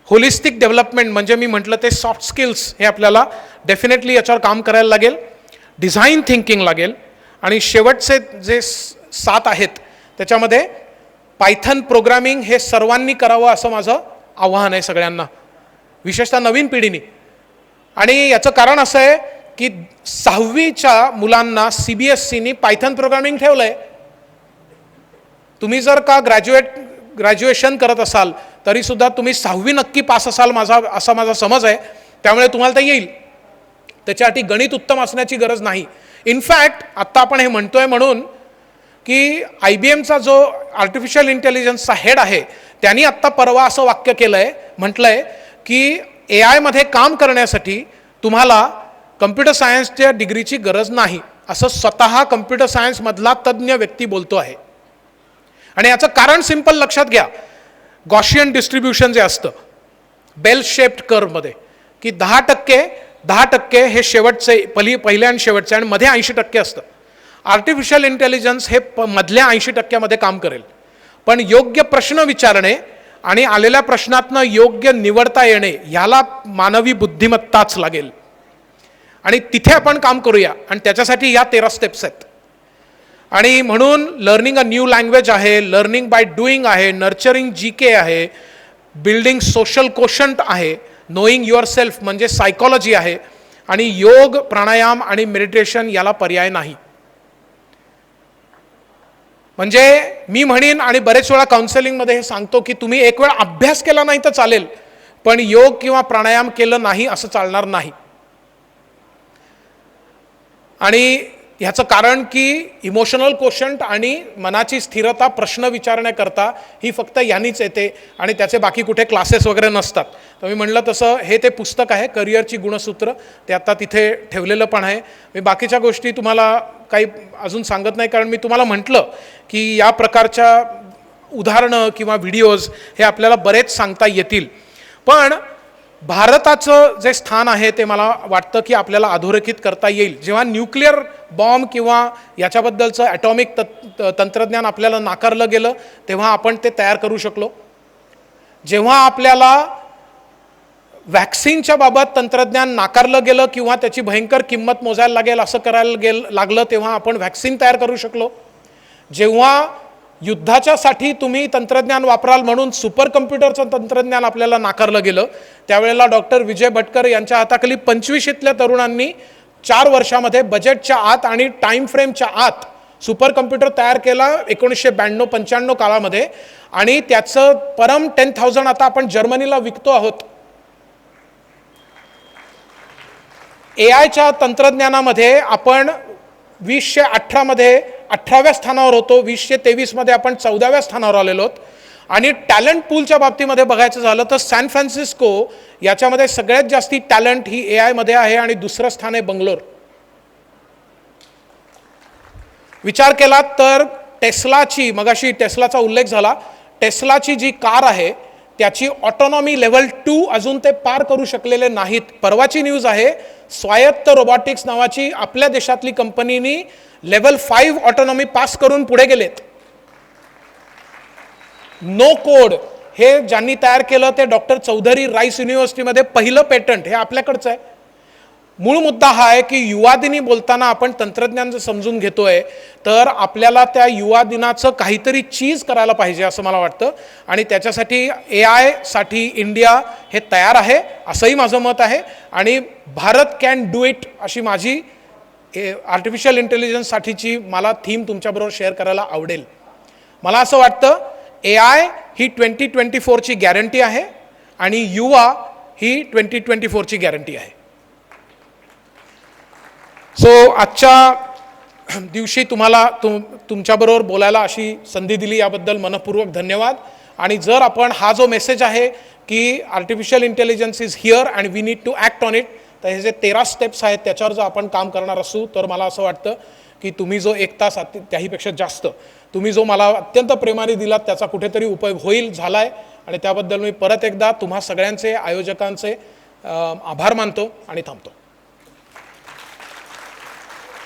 होलिस्टिक डेव्हलपमेंट म्हणजे मी म्हटलं ते सॉफ्ट स्किल्स हे आपल्याला डेफिनेटली याच्यावर काम करायला लागेल. डिझाईन थिंकिंग लागेल. आणि शेवटचे जे 7 आहेत त्याच्यामध्ये पायथन प्रोग्रामिंग हे सर्वांनी करावं असं माझं आव्हान आहे सगळ्यांना, विशेषतः नवीन पिढीने. आणि याचं कारण असं आहे की 6वीच्या मुलांना CBSEनी पायथन प्रोग्रामिंग ठेवलं आहे. तुम्ही जर का ग्रॅज्युएशन करत असाल तरीसुद्धा तुम्ही 6वी नक्की पास असाल असा माझा समज आहे. त्यामुळे तुम्हाला ते येईल. त्याच्यासाठी गणित उत्तम असण्याची गरज नाही. इनफॅक्ट आत्ता आपण हे म्हणतोय म्हणून की IBMचा जो आर्टिफिशियल इंटेलिजन्सचा हेड आहे त्यांनी आत्ता परवा असं वाक्य केलं आहे, म्हटलं आहे की AI काम करण्यासाठी तुम्हाला कम्प्युटर सायन्सच्या डिग्रीची गरज नाही, असं स्वतः कम्प्युटर सायन्समधला तज्ज्ञ व्यक्ती बोलतो आहे. आणि याचं कारण सिंपल लक्षात घ्या. गॉशियन डिस्ट्रीब्युशन जे असतं बेल शेप्ड कर्वमध्ये की 10% हे शेवटचे पहिल्या आणि शेवटचे आणि मध्ये 80% असतं. आर्टिफिशियल इंटेलिजन्स हे मधल्या 80% काम करेल, पण योग्य प्रश्न विचारणे आणि आलेल्या प्रश्नातनं योग्य निवडता येणे ह्याला मानवी बुद्धिमत्ताच लागेल. आणि तिथे आपण काम करूया आणि त्याच्यासाठी या 13 स्टेप्स आहेत. आणि म्हणून लर्निंग अ न्यू लँग्वेज आहे, लर्निंग बाय डुईंग आहे, नर्चरिंग GK आहे, बिल्डिंग सोशल कोशंट आहे, नोईंग युअर सेल्फ म्हणजे सायकॉलॉजी आहे, आणि योग, प्राणायाम आणि मेडिटेशन याला पर्याय नाही. म्हणजे मी म्हणेन आणि बरेच वेळा काउन्सिलिंगमध्ये हे सांगतो की तुम्ही एक वेळ अभ्यास केला नाही तर चालेल, पण योग किंवा प्राणायाम केलं नाही असं चालणार नाही. आणि ह्याचं कारण की इमोशनल कोशंट आणि मनाची स्थिरता प्रश्न विचारण्याकरता ही फक्त यांनीच येते आणि त्याचे बाकी कुठे क्लासेस वगैरे नसतात. तर मी म्हणलं तसं हे ते पुस्तक आहे करिअरची गुणसूत्र, ते आता तिथे ठेवलेलं पण आहे. मी बाकीच्या गोष्टी तुम्हाला काही अजून सांगत नाही, कारण मी तुम्हाला म्हटलं की या प्रकारच्या उदाहरणं किंवा व्हिडिओज हे आपल्याला बरेच सांगता येतील. पण भारताचं जे स्थान आहे ते मला वाटतं की आपल्याला अधोरेखित करता येईल. जेव्हा न्यूक्लिअर बॉम्ब किंवा याच्याबद्दलचं ॲटॉमिक तंत्रज्ञान आपल्याला नाकारलं गेलं तेव्हा आपण ते तयार करू शकलो. जेव्हा आपल्याला वॅक्सिनच्या बाबत तंत्रज्ञान नाकारलं गेलं किंवा त्याची भयंकर किंमत मोजायला लागेल असं करायला लागलं तेव्हा आपण वॅक्सिन तयार करू शकलो. जेव्हा युद्धाच्यासाठी तुम्ही तंत्रज्ञान वापराल म्हणून सुपर कम्प्युटरचं तंत्रज्ञान आपल्याला नाकारलं गेलं त्यावेळेला डॉक्टर विजय भटकर यांच्या हाताखाली 25ल्या तरुणांनी 4 वर्षामध्ये बजेटच्या आत आणि टाईम फ्रेमच्या आत सुपर कम्प्युटर तयार केला 1992-95 काळामध्ये. आणि त्याचं परम 10,000 आता आपण जर्मनीला विकतो आहोत. AIच्या तंत्रज्ञानामध्ये आपण 2018 18व्या स्थानावर होतो, 2023 आपण 14व्या स्थानावर आलेलो आहोत. आणि टॅलेंट पूलच्या बाबतीमध्ये बघायचं झालं तर सॅन फ्रान्सिस्को याच्यामध्ये सगळ्यात जास्ती टॅलेंट ही AI मध्ये आहे आणि दुसरं स्थान आहे बंगलोर. विचार केला तर टेस्लाची, मगाशी टेस्लाचा उल्लेख झाला, टेस्लाची जी कार आहे त्याची ऑटोनॉमी लेव्हल 2 अजून ते पार करू शकलेले नाहीत. परवाची न्यूज आहे स्वायत्त रोबॉटिक्स नावाची आपल्या देशातली कंपनीनी लेव्हल 5 ऑटोनॉमी पास करून पुढे गेलेत. नो कोड हे ज्यांनी तयार केलं ते डॉक्टर चौधरी राईस युनिव्हर्सिटीमध्ये पहिलं पेटंट हे आपल्याकडचं आहे. मूळ मुद्दा हा आहे की युवा दिनी बोलताना आपण तंत्रज्ञान जर समजून घेतोय तर आपल्याला त्या युवा दिनाचं काहीतरी चीज करायला पाहिजे असं मला वाटतं. आणि त्याच्यासाठी AI साठी इंडिया हे तयार आहे असंही माझं मत आहे. आणि भारत कॅन डू इट अशी माझी आर्टिफिशियल इंटेलिजन्ससाठीची मला थीम तुमच्याबरोबर शेअर करायला आवडेल. मला असं वाटतं AI ही 2024ची गॅरंटी आहे आणि युवा ही 2024ची गॅरंटी आहे. सो आजच्या दिवशी तुम्हाला तुमच्याबरोबर बोलायला अशी संधी दिली याबद्दल मनपूर्वक धन्यवाद. आणि जर आपण हा जो मेसेज आहे की artificial intelligence is here and we need to act on it, तर हे जे 13 स्टेप्स आहेत त्याच्यावर जर आपण काम करणार असू तर मला असं वाटतं की तुम्ही जो 1 तास त्याहीपेक्षा जास्त तुम्ही जो मला अत्यंत प्रेमाने दिलात त्याचा कुठेतरी उपयोग होईल झालाय. आणि त्याबद्दल मी परत एकदा तुम्हा सगळ्यांचे आयोजकांचे आभार मानतो आणि थांबतो.